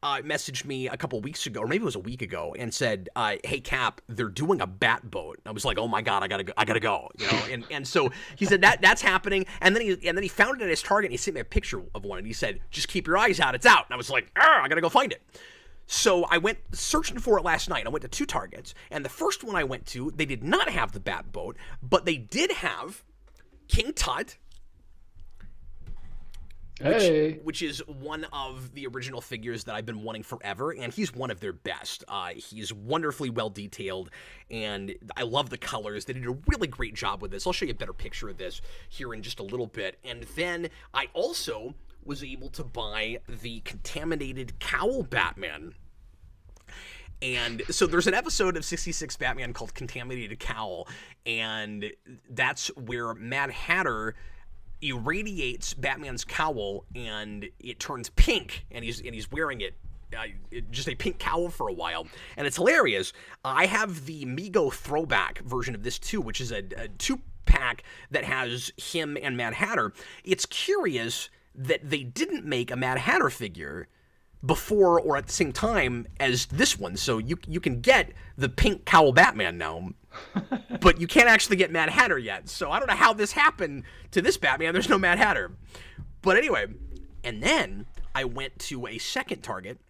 messaged me a couple weeks ago, or maybe it was a week ago, and said, "Hey Cap, they're doing a bat boat." And I was like, "Oh my god, I gotta go," you know. And so he said that's happening, and then he found it at his Target, and he sent me a picture of one, and he said, "Just keep your eyes out, it's out." And I was like, I gotta go find it. So I went searching for it last night. I went to 2 Targets, and the first one I went to, they did not have the bat boat, but they did have King Tut. Which is one of the original figures that I've been wanting forever, and he's one of their best. He's wonderfully well detailed, and I love the colors. They did a really great job with this. I'll show you a better picture of this here in just a little bit. And then I also was able to buy the Contaminated Cowl Batman. And so there's an episode of 66 Batman called Contaminated Cowl, and that's where Mad Hatter irradiates Batman's cowl, and it turns pink, and he's wearing it, just a pink cowl for a while, and it's hilarious. I have the Mego throwback version of this too, which is a 2-pack that has him and Mad Hatter. It's curious that they didn't make a Mad Hatter figure before or at the same time as this one, so you can get the pink cowl Batman now, but you can't actually get Mad Hatter yet. So I don't know how this happened to this Batman. There's no Mad Hatter. But anyway, and then I went to a second Target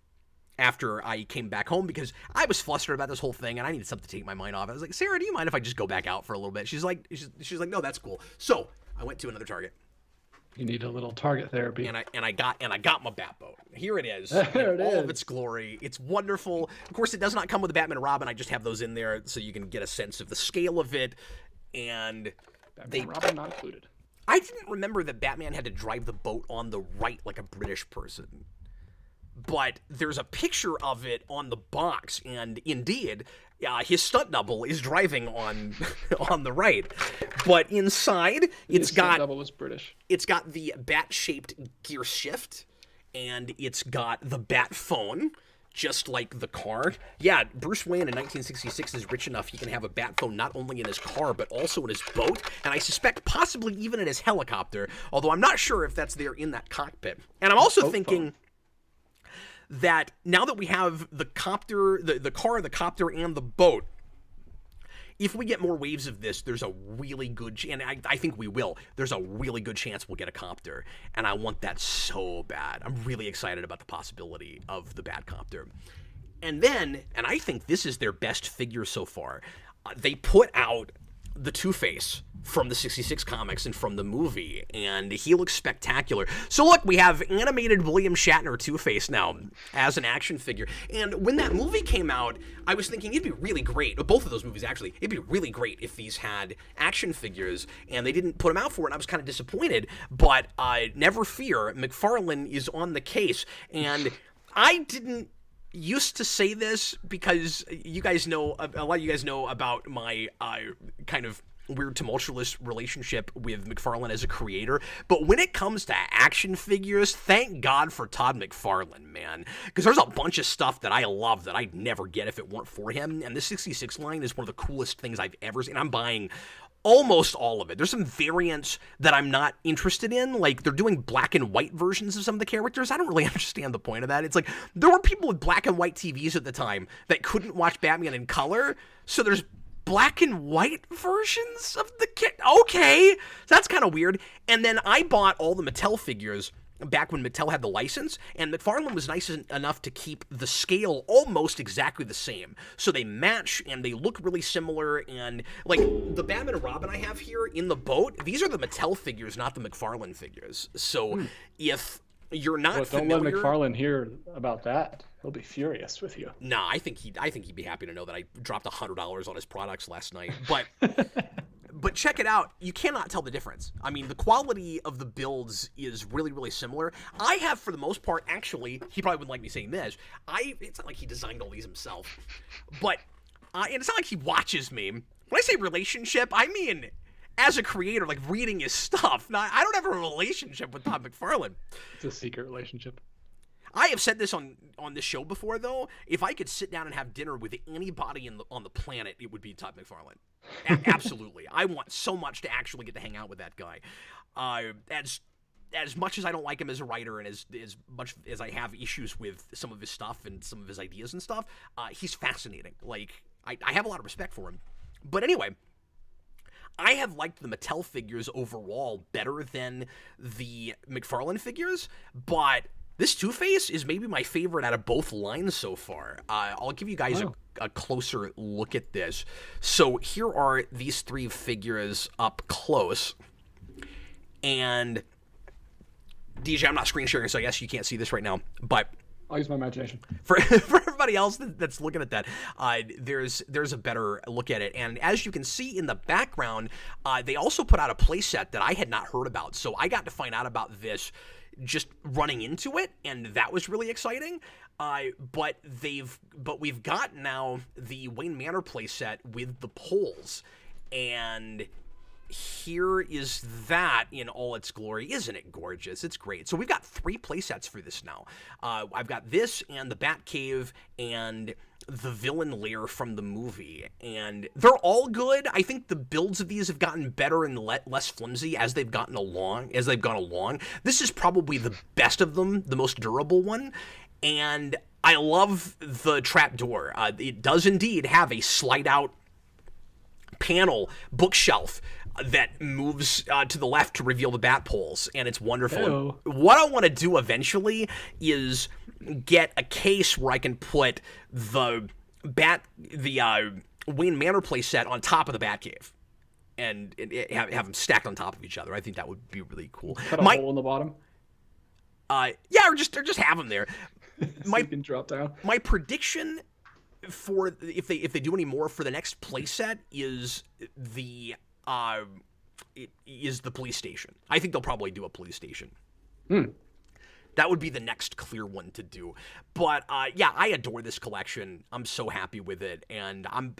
after I came back home because I was flustered about this whole thing and I needed something to take my mind off. I was like, Sarah, do you mind if I just go back out for a little bit? She's like, no, that's cool. So I went to another Target. You need a little Target therapy. And I got my bat boat. Here it is. There it all is. of its glory. It's wonderful. Of course, it does not come with the Batman and Robin. I just have those in there so you can get a sense of the scale of it. And Batman and Robin not included. I didn't remember that Batman had to drive the boat on the right like a British person. But there's a picture of it on the box, and indeed, his stunt double is driving on the right. But inside, his stunt double was British. It's got the bat-shaped gear shift, and it's got the bat phone, just like the car. Yeah, Bruce Wayne in 1966 is rich enough he can have a bat phone not only in his car, but also in his boat, and I suspect possibly even in his helicopter, although I'm not sure if that's there in that cockpit. And I'm also thinking that now that we have the copter, the car, the copter, and the boat, if we get more waves of this, there's a really good, and I think we will, there's a really good chance we'll get a copter, and I want that so bad. I'm really excited about the possibility of the Batcopter. And then, and I think this is their best figure so far, they put out the Two-Face from the 66 comics and from the movie, and he looks spectacular. So look, we have animated William Shatner Two-Face now as an action figure, and when that movie came out, I was thinking it'd be really great, both of those movies actually, it'd be really great if these had action figures, and they didn't put them out for it, and I was kind of disappointed, but never fear, McFarlane is on the case, and I didn't used to say this because you guys know, a lot of you guys know about my kind of weird tumultuous relationship with McFarlane as a creator, but when it comes to action figures, thank God for Todd McFarlane, man, because there's a bunch of stuff that I love that I'd never get if it weren't for him, and the 66 line is one of the coolest things I've ever seen. I'm buying almost all of it. There's some variants that I'm not interested in, like they're doing black and white versions of some of the characters. I don't really understand the point of that. It's like there were people with black and white TVs at the time that couldn't watch Batman in color, so there's black and white versions of the kit. Okay, that's kind of weird. And then I bought all the Mattel figures back when Mattel had the license, and McFarlane was nice enough to keep the scale almost exactly the same. So they match, and they look really similar, and, like, the Batman and Robin I have here in the boat, these are the Mattel figures, not the McFarlane figures. So if you're not familiar... Don't let McFarlane hear about that. He'll be furious with you. Nah, I think he'd be happy to know that I dropped $100 on his products last night. But... But check it out. You cannot tell the difference. I mean, the quality of the builds is really, really similar. I have, for the most part, actually, he probably wouldn't like me saying this. It's not like he designed all these himself. But, and it's not like he watches me. When I say relationship, I mean, as a creator, like reading his stuff. Now, I don't have a relationship with Todd McFarlane. It's a secret relationship. I have said this on this show before, though. If I could sit down and have dinner with anybody on the planet, it would be Todd McFarlane. Absolutely. I want so much to actually get to hang out with that guy. As much as I don't like him as a writer, and as much as I have issues with some of his stuff and some of his ideas and stuff, he's fascinating. Like, I have a lot of respect for him. But anyway, I have liked the Mattel figures overall better than the McFarlane figures, but... this Two-Face is maybe my favorite out of both lines so far. I'll give you guys a closer look at this. So here are these three figures up close. And DJ, I'm not screen sharing, so I guess you can't see this right now. But I'll use my imagination. For everybody else that's looking at that, there's a better look at it. And as you can see in the background, they also put out a playset that I had not heard about. So I got to find out about this just running into it, and that was really exciting. But we've got now the Wayne Manor playset with the poles, and here is that in all its glory. Isn't it gorgeous? It's great. So we've got 3 playsets for this now. I've got this and the Batcave and the villain lair from the movie, and they're all good. I think the builds of these have gotten better and less flimsy as they've gone along. This is probably the best of them, the most durable one, and I love the trapdoor. It does indeed have a slide-out panel bookshelf that moves to the left to reveal the bat poles, and it's wonderful. Ew. What I want to do eventually is get a case where I can put the Wayne Manor playset on top of the Batcave, and have them stacked on top of each other. I think that would be really cool. Cut a hole in the bottom. Yeah, or just have them there. So you can drop down. My prediction for if they do any more for the next playset is the police station. I think they'll probably do a police station. That would be the next clear one to do. But yeah, I adore this collection. I'm so happy with it, and I'm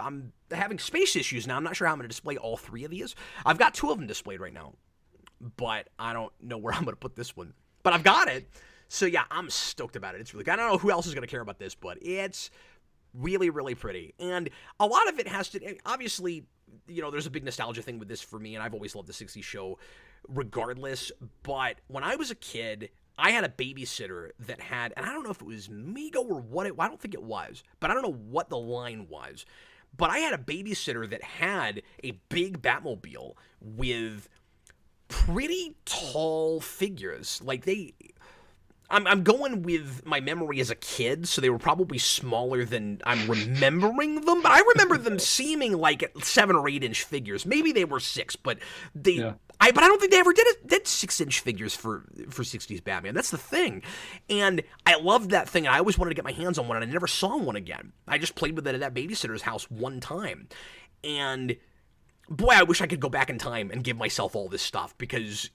having space issues now. I'm not sure how I'm going to display all 3 of these. I've got 2 of them displayed right now, but I don't know where I'm going to put this one. But I've got it. So yeah, I'm stoked about it. It's really good. I don't know who else is going to care about this, but it's really, really pretty. And a lot of it has to, obviously, you know, there's a big nostalgia thing with this for me, and I've always loved the 60s show regardless. But when I was a kid, I had a babysitter that had, and I don't know if it was Mego or what I don't think it was, but I don't know what the line was. But I had a babysitter that had a big Batmobile with pretty tall figures. Like I'm going with my memory as a kid, so they were probably smaller than I'm remembering them. But I remember them seeming like 7 or 8 inch figures. Maybe they were 6, but but I don't think they ever did 6-inch figures for 60s Batman. That's the thing. And I loved that thing. I always wanted to get my hands on one, and I never saw one again. I just played with it at that babysitter's house one time. And boy, I wish I could go back in time and give myself all this stuff, because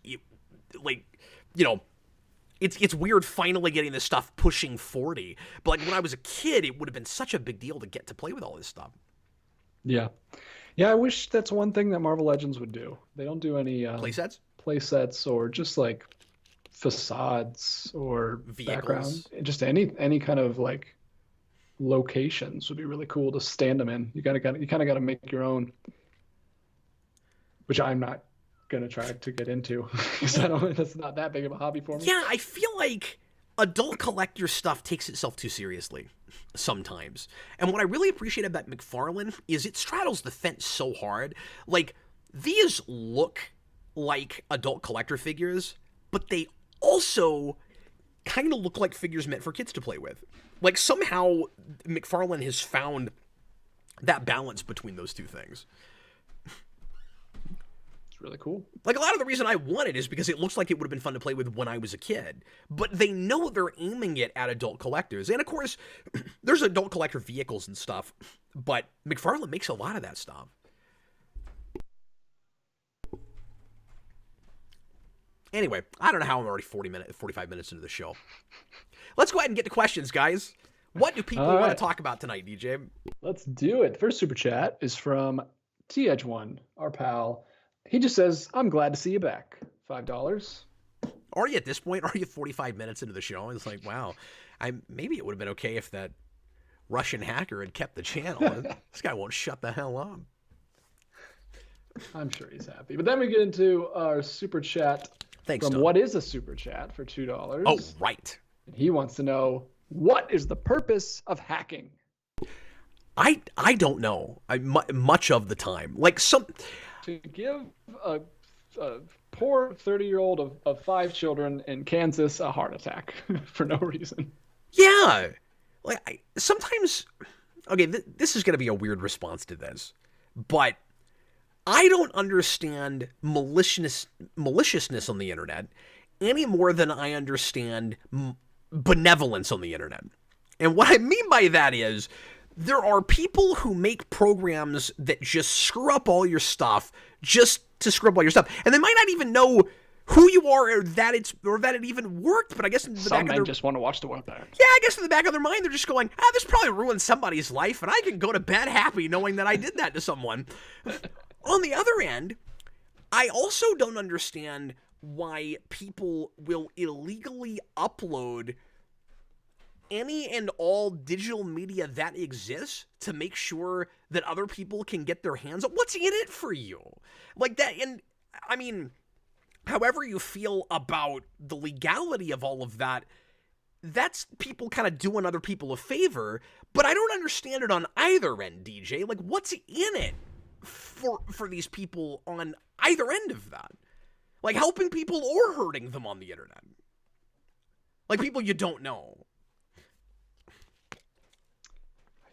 it's weird finally getting this stuff pushing 40. But like when I was a kid, it would have been such a big deal to get to play with all this stuff. Yeah. Yeah, I wish that's one thing that Marvel Legends would do. They don't do any Playsets, play sets or just like facades or background. vehicles. Just any kind of like locations would be really cool to stand them in. You kind of got to make your own, which I'm not gonna try to get into because I don't. That's not that big of a hobby for me. Yeah, I feel like adult collector stuff takes itself too seriously sometimes. And what I really appreciate about McFarlane is it straddles the fence so hard. Like, these look like adult collector figures, but they also kind of look like figures meant for kids to play with. Like, somehow McFarlane has found that balance between those two things. It's really cool. Like, a lot of the reason I want it is because it looks like it would have been fun to play with when I was a kid. But they know they're aiming it at adult collectors. And, of course, there's adult collector vehicles and stuff. But McFarlane makes a lot of that stuff. Anyway, I don't know how I'm already 45 minutes into the show. Let's go ahead and get to questions, guys. What do people want to talk about tonight, DJ? Let's do it. First super chat is from TH1, our pal. He just says, "I'm glad to see you back." $5. Are you at this point? Are you 45 minutes into the show? It's like, wow, maybe it would have been okay if that Russian hacker had kept the channel. This guy won't shut the hell up. I'm sure he's happy. But then we get into our super chat. Thanks, from Tom. What is a super chat for $2. Oh, right. And he wants to know, what is the purpose of hacking? I don't know. Much of the time, like to give a poor 30-year-old of 5 children in Kansas a heart attack for no reason. Yeah, like sometimes. Okay, this is going to be a weird response to this, but I don't understand maliciousness on the internet any more than I understand benevolence on the internet. And what I mean by that is there are people who make programs that just screw up all your stuff just to screw up all your stuff. And they might not even know who you are or that it even worked, but I guess in the Some back men of their, just want to watch the world back. yeah, I guess in the back of their mind they're just going, this probably ruined somebody's life and I can go to bed happy knowing that I did that to someone. On the other end, I also don't understand why people will illegally upload any and all digital media that exists to make sure that other people can get their hands on. What's in it for you? Like that, and I mean, however you feel about the legality of all of that, that's people kind of doing other people a favor, but I don't understand it on either end, DJ. Like, what's in it for these people on either end of that? Like, helping people or hurting them on the internet? Like, people you don't know.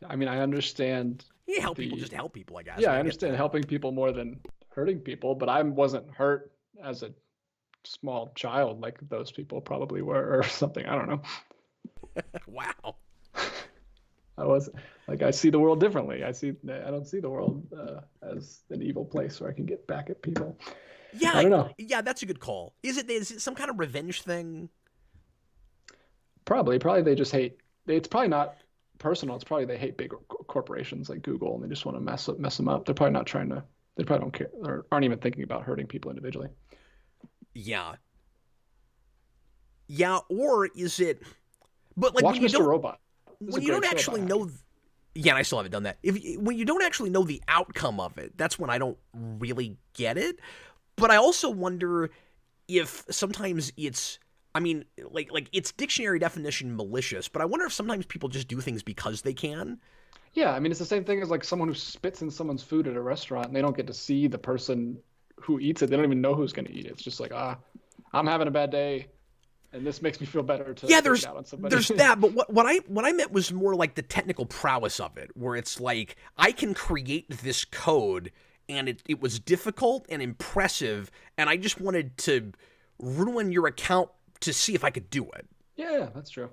I mean, I understand. You help people just to help people, I guess. Yeah, I understand helping people more than hurting people, but I wasn't hurt as a small child like those people probably were or something. I don't know. Wow. I was like, I see the world differently. I don't see the world as an evil place where I can get back at people. Yeah, I don't know. Yeah, that's a good call. Is it some kind of revenge thing? Probably they just hate. It's probably not personal. It's probably they hate big corporations like Google and they just want to mess them up. They're probably not trying to. They probably don't care or aren't even thinking about hurting people individually. Yeah. Yeah, or is it? But like, watch Mr. Robot. When you don't actually know. Yeah, and I still haven't done that. When you don't actually know the outcome of it, that's when I don't really get it. But I also wonder if sometimes it's, I mean, like it's dictionary definition malicious, but I wonder if sometimes people just do things because they can. Yeah, I mean, it's the same thing as like someone who spits in someone's food at a restaurant and they don't get to see the person who eats it. They don't even know who's going to eat it. It's just like, I'm having a bad day, and this makes me feel better to take it out on somebody. There's that, but what I meant was more like the technical prowess of it, where it's like I can create this code, and it was difficult and impressive, and I just wanted to ruin your account to see if I could do it. Yeah, that's true.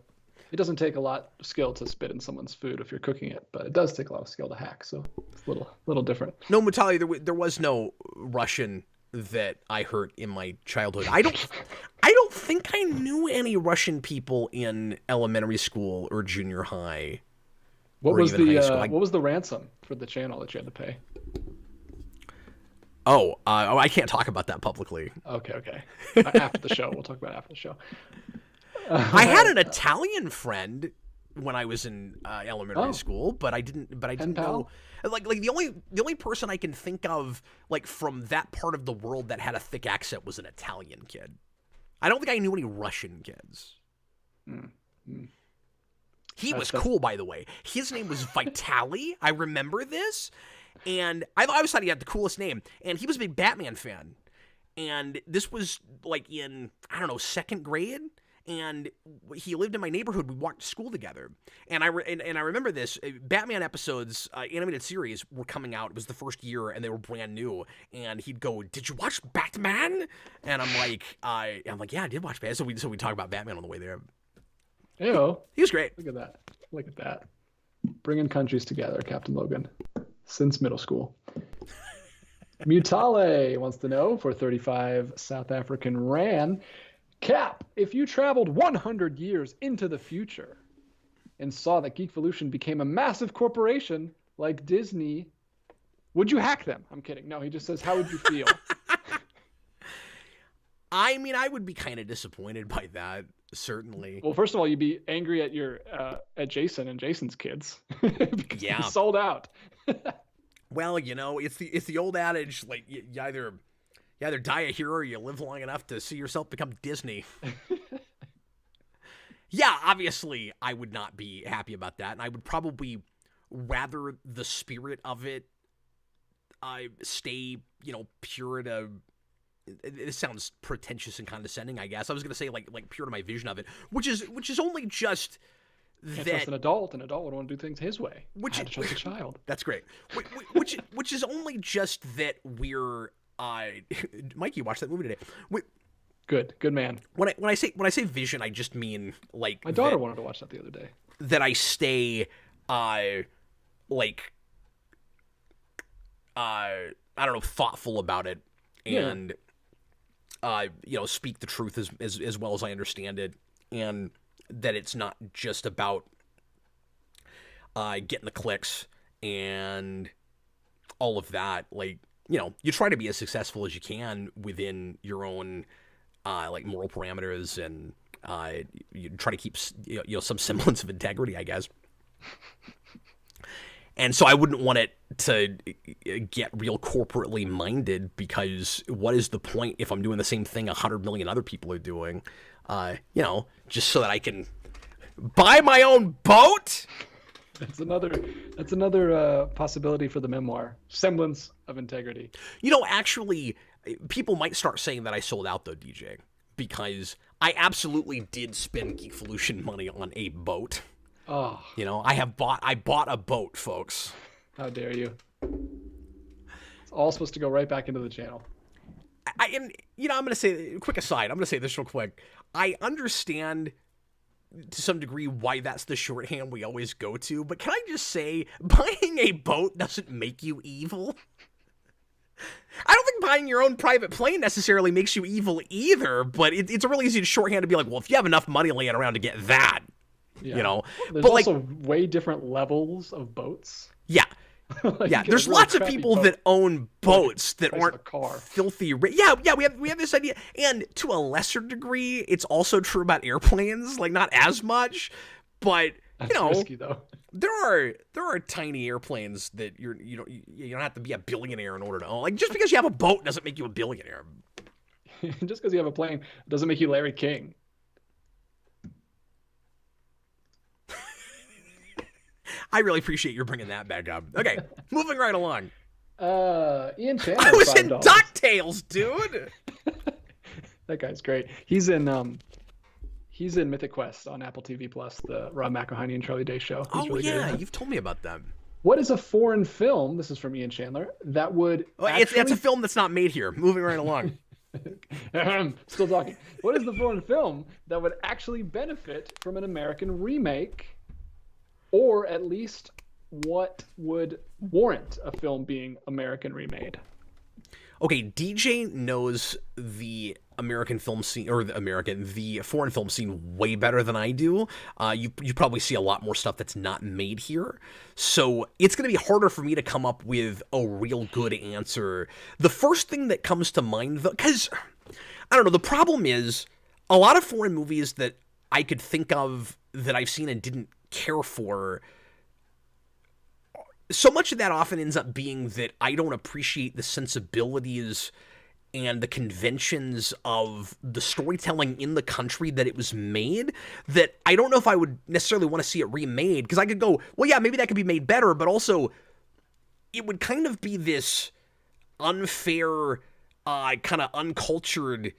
It doesn't take a lot of skill to spit in someone's food if you're cooking it, but it does take a lot of skill to hack, so it's a little different. No, Mutali, there was no Russian that I hurt in my childhood. I don't think I knew any Russian people in elementary school or junior high. What was the ransom for the channel that you had to pay? I can't talk about that publicly. Okay. After the show, we'll talk about it after the show. I had an Italian friend when I was in elementary school, but I didn't know. Like the only person I can think of like from that part of the world that had a thick accent was an Italian kid. I don't think I knew any Russian kids. He was cool, by the way. His name was Vitali. I remember this. And I always thought he had the coolest name. And he was a big Batman fan. And this was like in, I don't know, second grade. And he lived in my neighborhood. We walked to school together. And I remember this. Batman episodes, animated series, were coming out. It was the first year, and they were brand new. And he'd go, "Did you watch Batman?" And I'm like, yeah, I did watch Batman. So we talk about Batman on the way there. Ew. He was great. Look at that. Bringing countries together, Captain Logan. Since middle school. Mutale wants to know for 35 South African Rand. Cap, if you traveled 100 years into the future and saw that Geekvolution became a massive corporation like Disney, would you hack them? I'm kidding. No, he just says, how would you feel? I mean, I would be kind of disappointed by that, certainly. Well, first of all, you'd be angry at at Jason and Jason's kids. Because yeah, he sold out. Well, it's the old adage, like you either die a hero or you live long enough to see yourself become Disney. Yeah, obviously, I would not be happy about that, and I would probably rather the spirit of it stay, pure to. It sounds pretentious and condescending, I guess. I was gonna say like pure to my vision of it, which is only just Can't that trust an adult would want to do things his way. I had to trust a child. That's great. Which is only just that we're. Mikey watched that movie today. Good man. When I say vision, I just mean like my daughter wanted to watch that the other day. That I stay, I don't know, thoughtful about it, and speak the truth as well as I understand it, and that it's not just about getting the clicks and all of that. Like, you try to be as successful as you can within your own moral parameters, and you try to keep some semblance of integrity, I guess. And so I wouldn't want it to get real corporately minded, because what is the point if I'm doing the same thing 100 million other people are doing? Just so that I can buy my own boat? That's another possibility for the memoir. Semblance of integrity. Actually, people might start saying that I sold out, though, DJ, because I absolutely did spend Geekvolution money on a boat. Oh. I bought a boat, folks. How dare you? It's all supposed to go right back into the channel. I'm going to say, quick aside, I'm going to say this real quick. I understand to some degree why that's the shorthand we always go to, but can I just say, buying a boat doesn't make you evil? I don't think buying your own private plane necessarily makes you evil either, but it's a really easy shorthand to be like, well, if you have enough money laying around to get that, There's but also way different levels of boats. Yeah. There's lots of people that own boats that aren't filthy. We have this idea, and to a lesser degree, it's also true about airplanes. Like, not as much, but That's risky, though. There are tiny airplanes that you don't have to be a billionaire in order to own. Like, just because you have a boat doesn't make you a billionaire. Just because you have a plane doesn't make you Larry King. I really appreciate you bringing that back up. Okay, moving right along. Ian Chandler. I was in DuckTales, dude. That guy's great. He's in Mythic Quest on Apple TV Plus, the Rob McElhenney and Charlie Day show. He's really good. You've told me about that. What is a foreign film? This is from Ian Chandler. That would. It's a film that's not made here. Moving right along. Still talking. What is the foreign film that would actually benefit from an American remake? Or at least what would warrant a film being American remade? Okay, DJ knows the American film scene, or the foreign film scene way better than I do. You probably see a lot more stuff that's not made here. So it's going to be harder for me to come up with a real good answer. The first thing that comes to mind, though, because, I don't know, the problem is a lot of foreign movies that I could think of that I've seen and didn't care for, so much of that often ends up being that I don't appreciate the sensibilities and the conventions of the storytelling in the country that it was made, that I don't know if I would necessarily want to see it remade, because I could go, well, yeah, maybe that could be made better, but also it would kind of be this unfair, kind of uncultured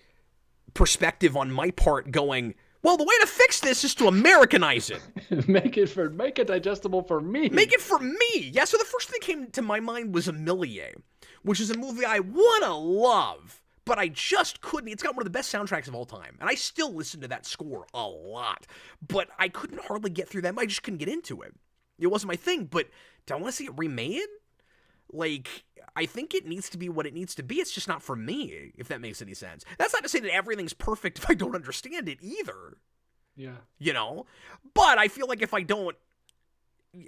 perspective on my part going, well, the way to fix this is to Americanize it. Make it digestible for me. Make it for me. Yeah, so the first thing that came to my mind was Amelie, which is a movie I want to love, but I just couldn't. It's got one of the best soundtracks of all time, and I still listen to that score a lot, but I couldn't hardly get through that. I just couldn't get into it. It wasn't my thing, but do I want to see it remade? Like, I think it needs to be what it needs to be. It's just not for me, if that makes any sense. That's not to say that everything's perfect if I don't understand it either. Yeah. You know? But I feel like if I don't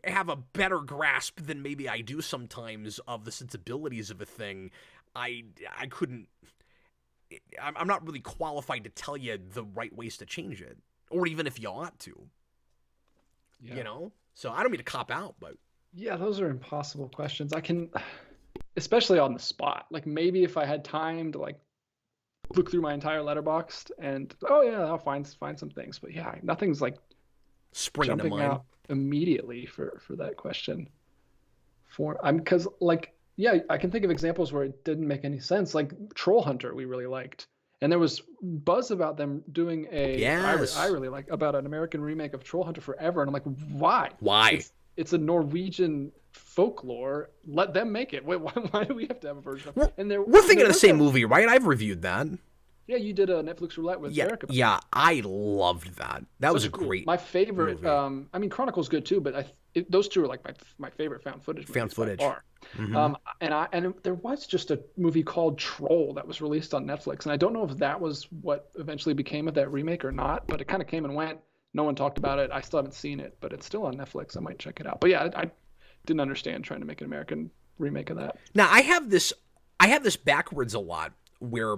have a better grasp than maybe I do sometimes of the sensibilities of a thing, I couldn't... I'm not really qualified to tell you the right ways to change it. Or even if you ought to. Yeah. You know? So I don't mean to cop out, but... Yeah, those are impossible questions. I can, especially on the spot. Like maybe if I had time to like look through my entire Letterboxd and I'll find some things. But yeah, nothing's like springing to mind out immediately for that question. Because like I can think of examples where it didn't make any sense. Like Troll Hunter, we really liked, and there was buzz about them doing I really like about an American remake of Troll Hunter forever, and I'm like, why? Why? It's a Norwegian folklore. Let them make it. Wait, why do we have to have a version of it? And we're thinking of the same movie, right? I've reviewed that. Yeah, you did a Netflix roulette with Eric. Yeah, I loved that. That was a great. My favorite. Movie. I mean, Chronicle's good too, but those two are like my favorite found footage. Found footage. By far. Mm-hmm. And there was just a movie called Troll that was released on Netflix, and I don't know if that was what eventually became of that remake or not, but it kind of came and went. No one talked about it. I still haven't seen it, but it's still on Netflix. I might check it out. But yeah, I didn't understand trying to make an American remake of that. Now I have this backwards a lot where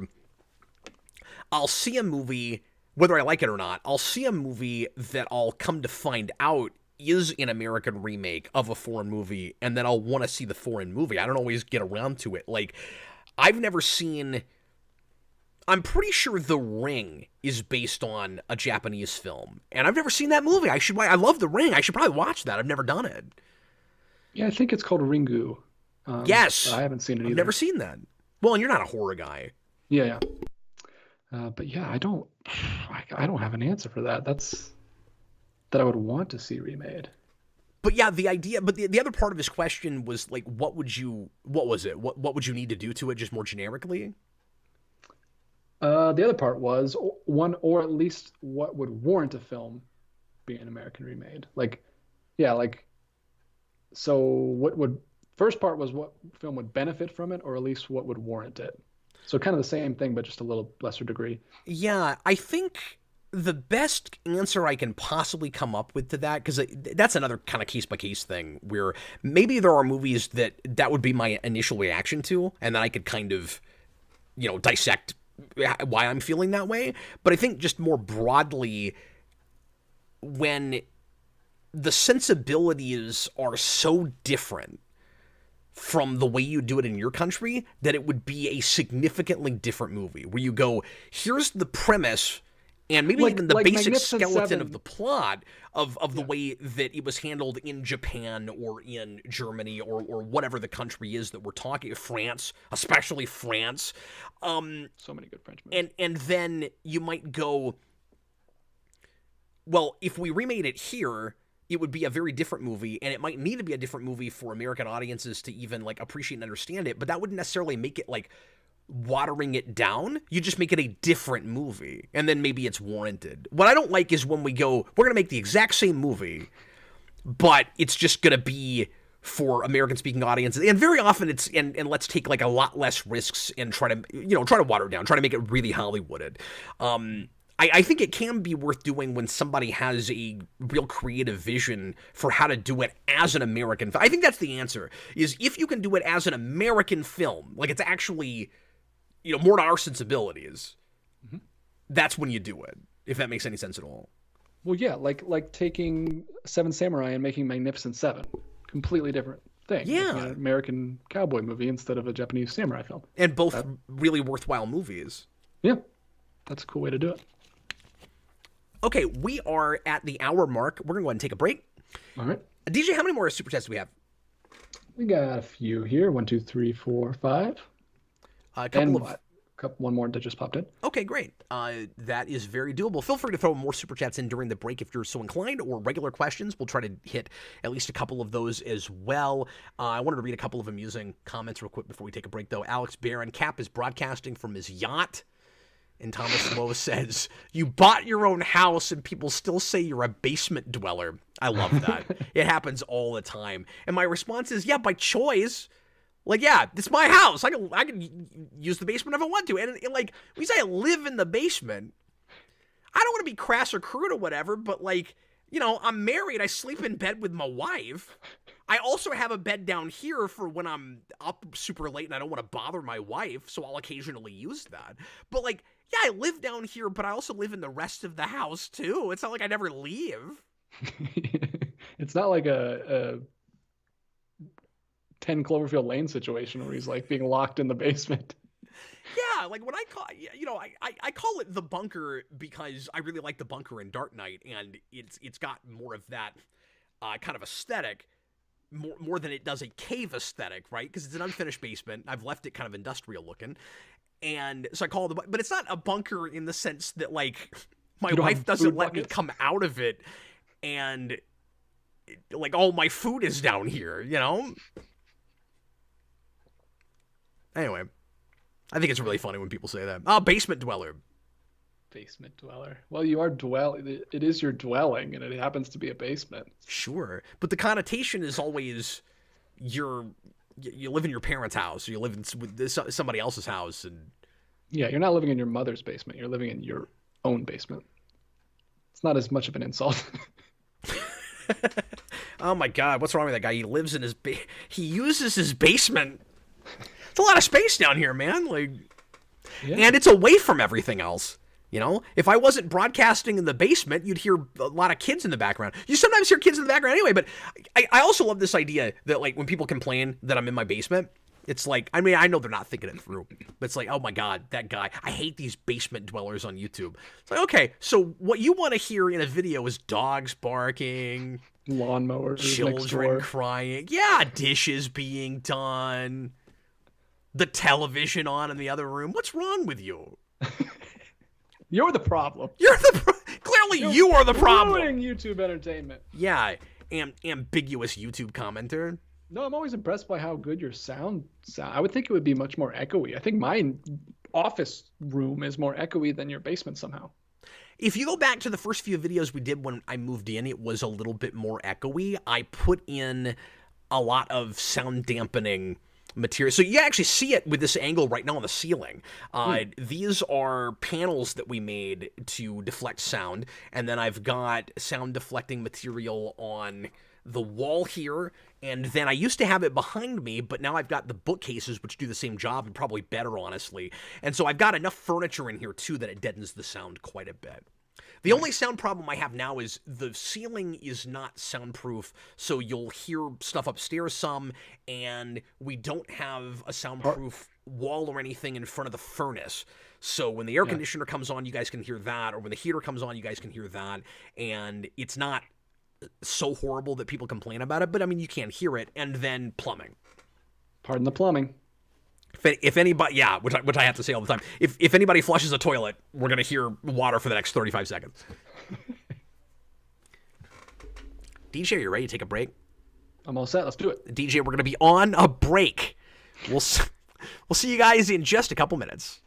I'll see a movie, whether I like it or not, I'll see a movie that I'll come to find out is an American remake of a foreign movie, and then I'll want to see the foreign movie. I don't always get around to it. Like, I've never seen... I'm pretty sure The Ring is based on a Japanese film, and I've never seen that movie. I love The Ring. I should probably watch that. I've never done it. Yeah, I think it's called Ringu. Yes. I haven't seen it either. I've never seen that. Well, and you're not a horror guy. Yeah. But yeah, I don't have an answer for that. That I would want to see remade. But yeah, the other part of his question was like, what would you need to do to it, just more generically? The other part was or at least what would warrant a film being an American remade. So what would, first part was what film would benefit from it, or at least what would warrant it. So kind of the same thing, but just a little lesser degree. Yeah, I think the best answer I can possibly come up with to that, because that's another kind of case-by-case thing, where maybe there are movies that would be my initial reaction to, and then I could kind of, dissect why I'm feeling that way. But I think just more broadly, when the sensibilities are so different from the way you do it in your country, that it would be a significantly different movie, where you go, here's the premise, and maybe even the basic skeleton of the plot of the way that it was handled in Japan or in Germany or whatever the country is that we're talking, France, especially France. So many good French movies. And then you might go, well, if we remade it here, it would be a very different movie, and it might need to be a different movie for American audiences to even appreciate and understand it, but that wouldn't necessarily make it watering it down. You just make it a different movie, and then maybe it's warranted. What I don't like is when we go, we're going to make the exact same movie, but it's just going to be for American speaking audiences, and very often it's and let's take like a lot less risks and try to water it down, try to make it really Hollywooded. I think it can be worth doing when somebody has a real creative vision for how to do it as an American film. I think that's the answer, is if you can do it as an American film, like it's actually, more to our sensibilities, that's when you do it, if that makes any sense at all. Well, yeah, like taking Seven Samurai and making Magnificent Seven. Completely different thing. Yeah. An American cowboy movie instead of a Japanese samurai film. And both really worthwhile movies. Yeah. That's a cool way to do it. Okay, we are at the hour mark. We're going to go ahead and take a break. All right. DJ, how many more super chats do we have? We got a few here. 1, 2, 3, 4, 5. One more that just popped in. Okay, great. That is very doable. Feel free to throw more super chats in during the break if you're so inclined, or regular questions. We'll try to hit at least a couple of those as well. I wanted to read a couple of amusing comments real quick before we take a break, though. Alex Barron, Cap is broadcasting from his yacht. And Thomas Lowe says, you bought your own house and people still say you're a basement dweller. I love that. It happens all the time. And my response is, yeah, by choice. Like, yeah, it's my house. I can use the basement if I want to. And like, when you say I live in the basement, I don't want to be crass or crude or whatever, but like, I'm married. I sleep in bed with my wife. I also have a bed down here for when I'm up super late and I don't want to bother my wife, so I'll occasionally use that. But like, yeah, I live down here, but I also live in the rest of the house too. It's not like I never leave. It's not like a 10 Cloverfield Lane situation where he's like being locked in the basement. Yeah, like when I call, I call it the bunker because I really like the bunker in Dark Knight, and it's got more of that kind of aesthetic, more than it does a cave aesthetic, right? Because it's an unfinished basement. I've left it kind of industrial looking, and so I call it but it's not a bunker in the sense that like my wife doesn't let me come out of it, and like all my food is down here, Anyway. I think it's really funny when people say that. Oh, basement dweller. Basement dweller. Well, you are it is your dwelling, and it happens to be a basement. Sure. But the connotation is always you live in your parents' house, or you live in somebody else's house. And yeah, you're not living in your mother's basement. You're living in your own basement. It's not as much of an insult. Oh, my God. What's wrong with that guy? He lives in his he uses his basement. It's a lot of space down here, man. Like, yeah. And it's away from everything else. If I wasn't broadcasting in the basement, you'd hear a lot of kids in the background. You sometimes hear kids in the background anyway, but I also love this idea that, like, when people complain that I'm in my basement, it's like, I mean, I know they're not thinking it through, but it's like, oh my God, that guy. I hate these basement dwellers on YouTube. It's like, okay, so what you want to hear in a video is dogs barking, lawnmowers, children crying, yeah, dishes being done, the television on in the other room. What's wrong with you? You're the problem. Clearly you are the problem. Ruining YouTube entertainment. Yeah, ambiguous YouTube commenter. No, I'm always impressed by how good your sound. I would think it would be much more echoey. I think my office room is more echoey than your basement somehow. If you go back to the first few videos we did when I moved in, it was a little bit more echoey. I put in a lot of sound dampening material. So you actually see it with this angle right now on the ceiling. These are panels that we made to deflect sound, and then I've got sound deflecting material on the wall here, and then I used to have it behind me, but now I've got the bookcases, which do the same job and probably better, honestly. And so I've got enough furniture in here too that it deadens the sound quite a bit. The only sound problem I have now is the ceiling is not soundproof, so you'll hear stuff upstairs some, and we don't have a soundproof wall or anything in front of the furnace. So when the air conditioner comes on, you guys can hear that, or when the heater comes on, you guys can hear that, and it's not so horrible that people complain about it, but I mean, you can't hear it. And then plumbing. Pardon the plumbing. If anybody, yeah, which I have to say all the time, if anybody flushes a toilet, we're going to hear water for the next 35 seconds. DJ, are you ready to take a break? I'm all set. Let's do it. DJ, we're going to be on a break. We'll see you guys in just a couple minutes.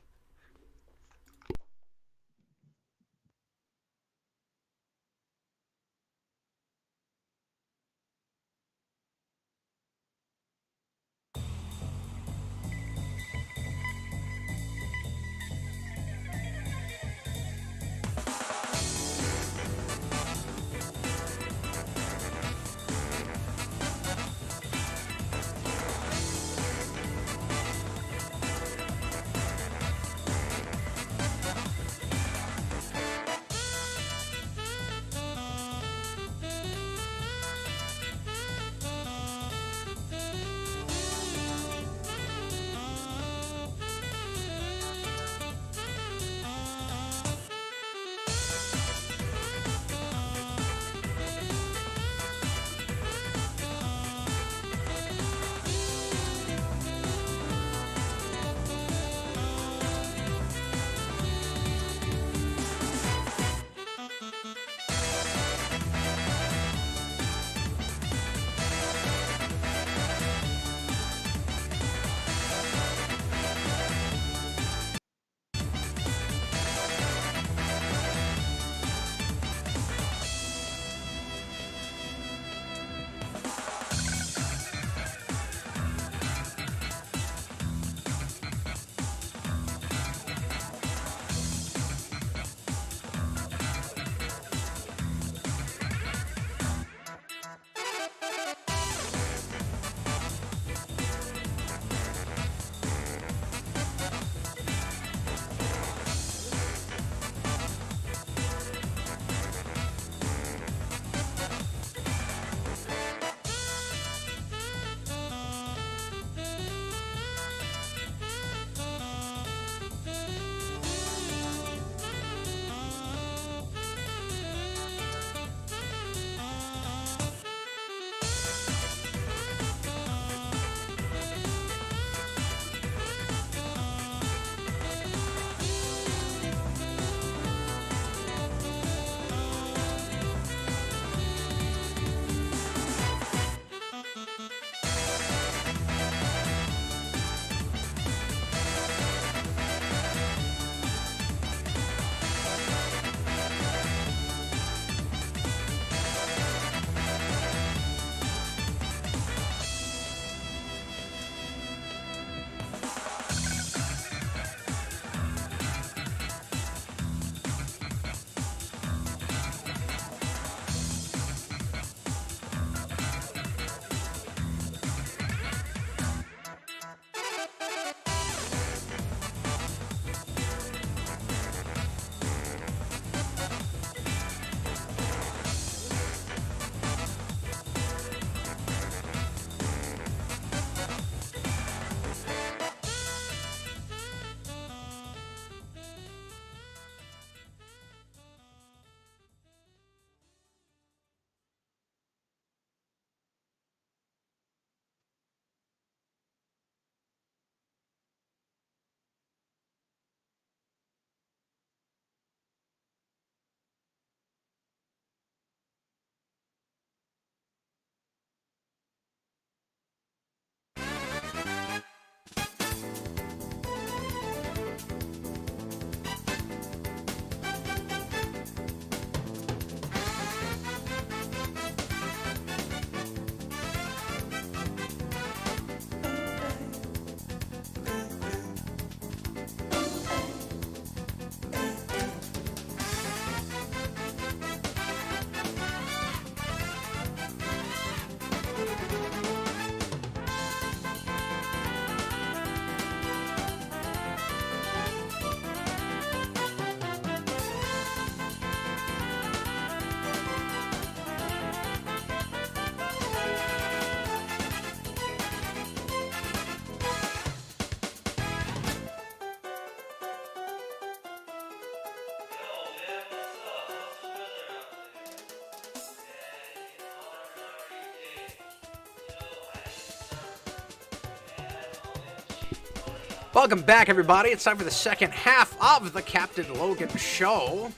Welcome back, everybody. It's time for the second half of the Captain Logan Show.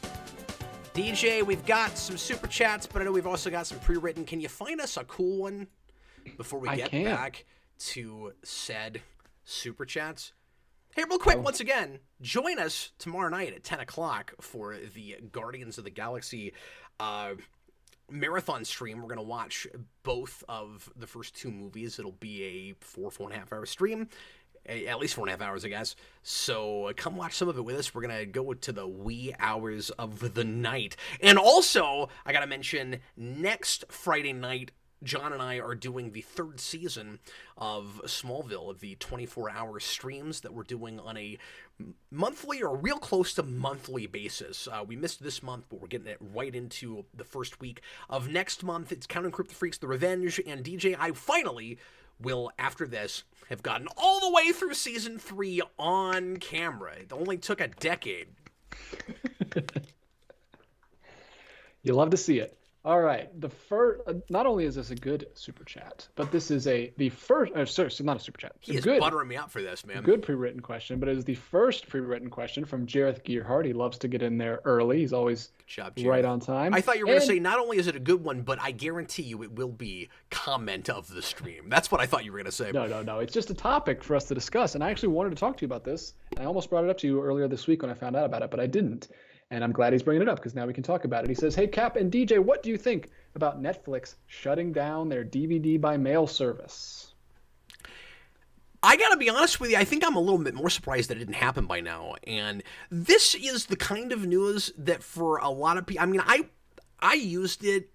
DJ, we've got some super chats, but I know we've also got some pre-written. Can you find us a cool one before we get back to said super chats? Hey, real quick, once again, join us tomorrow night at 10 o'clock for the Guardians of the Galaxy marathon stream. We're going to watch both of the first two movies. It'll be a 4.5 hour stream. At least 4.5 hours, I guess. So come watch some of it with us. We're going to go to the wee hours of the night. And also, I got to mention, next Friday night, John and I are doing the third season of Smallville, of the 24-hour streams that we're doing on a monthly or real close to monthly basis. We missed this month, but we're getting it right into the first week of next month. It's Counting Crypto Freaks, The Revenge, and DJ, I finally will, after this, have gotten all the way through Season 3 on camera. It only took a decade. You love to see it. All right. The first, not only is this a good super chat, but this is the first. Sorry, not a super chat. He is buttering me up for this, man. Good pre-written question, but it is the first pre-written question from Jareth Gearhart. He loves to get in there early. He's always right on time. I thought you were going to say not only is it a good one, but I guarantee you it will be comment of the stream. That's what I thought you were going to say. No. It's just a topic for us to discuss, and I actually wanted to talk to you about this. I almost brought it up to you earlier this week when I found out about it, but I didn't. And I'm glad he's bringing it up because now we can talk about it. He says, hey, Cap and DJ, what do you think about Netflix shutting down their DVD by mail service? I got to be honest with you, I think I'm a little bit more surprised that it didn't happen by now. And this is the kind of news that for a lot of people, I mean, I used it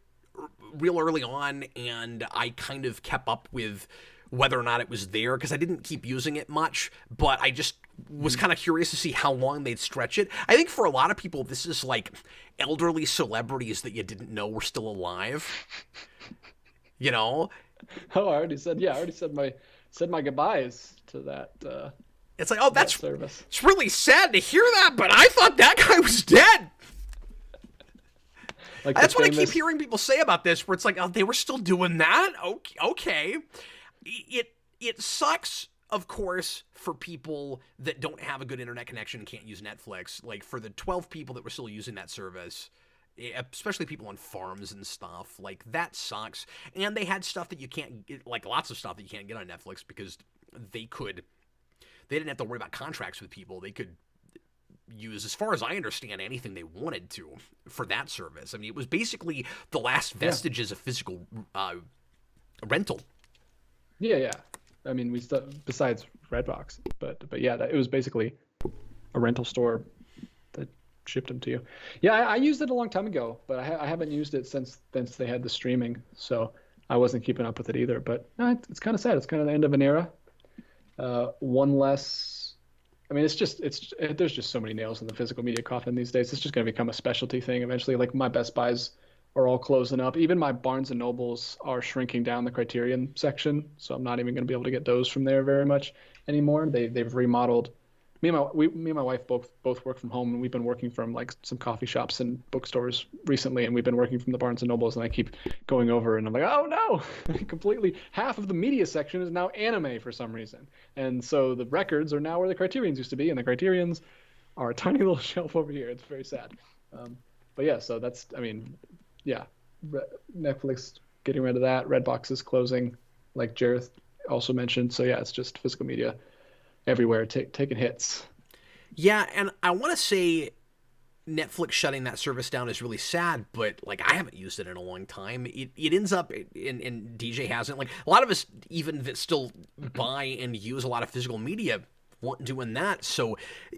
real early on and I kind of kept up with whether or not it was there because I didn't keep using it much, but I just was kind of curious to see how long they'd stretch it. I think for a lot of people, this is like elderly celebrities that you didn't know were still alive. You know? Oh, I already said my goodbyes to that. It's like, oh, that's service. It's really sad to hear that, but I thought that guy was dead. Like that's what I keep hearing people say about this, where it's like, oh, they were still doing that? Okay. It sucks, of course, for people that don't have a good internet connection and can't use Netflix. Like, for the 12 people that were still using that service, especially people on farms and stuff, like, that sucks. And they had stuff that you can't get, like, lots of stuff that you can't get on Netflix because they didn't have to worry about contracts with people. They could use, as far as I understand, anything they wanted to for that service. I mean, it was basically the last vestiges of physical rental. Yeah. I mean, besides Redbox, but yeah, it was basically a rental store that shipped them to you. Yeah, I used it a long time ago, but I haven't used it since they had the streaming, so I wasn't keeping up with it either. But no, it's kind of sad. It's kind of the end of an era. One less. I mean, there's just so many nails in the physical media coffin these days. It's just going to become a specialty thing eventually. Like my Best Buys are all closing up. Even my Barnes and Nobles are shrinking down the Criterion section, so I'm not even going to be able to get those from there very much anymore. They've remodeled. Me and my wife both work from home, and we've been working from like some coffee shops and bookstores recently, and we've been working from the Barnes and Nobles, and I keep going over and I'm like, oh no, completely half of the media section is now anime for some reason, and so the records are now where the Criterions used to be, and the Criterions are a tiny little shelf over here. It's very sad. But yeah, so that's, I mean, yeah, Netflix getting rid of that. Redbox is closing, like Jareth also mentioned. So yeah, it's just physical media everywhere taking hits. Yeah, and I want to say Netflix shutting that service down is really sad, but like I haven't used it in a long time. It ends up, and DJ hasn't, like a lot of us even that still buy and use a lot of physical media weren't doing that. So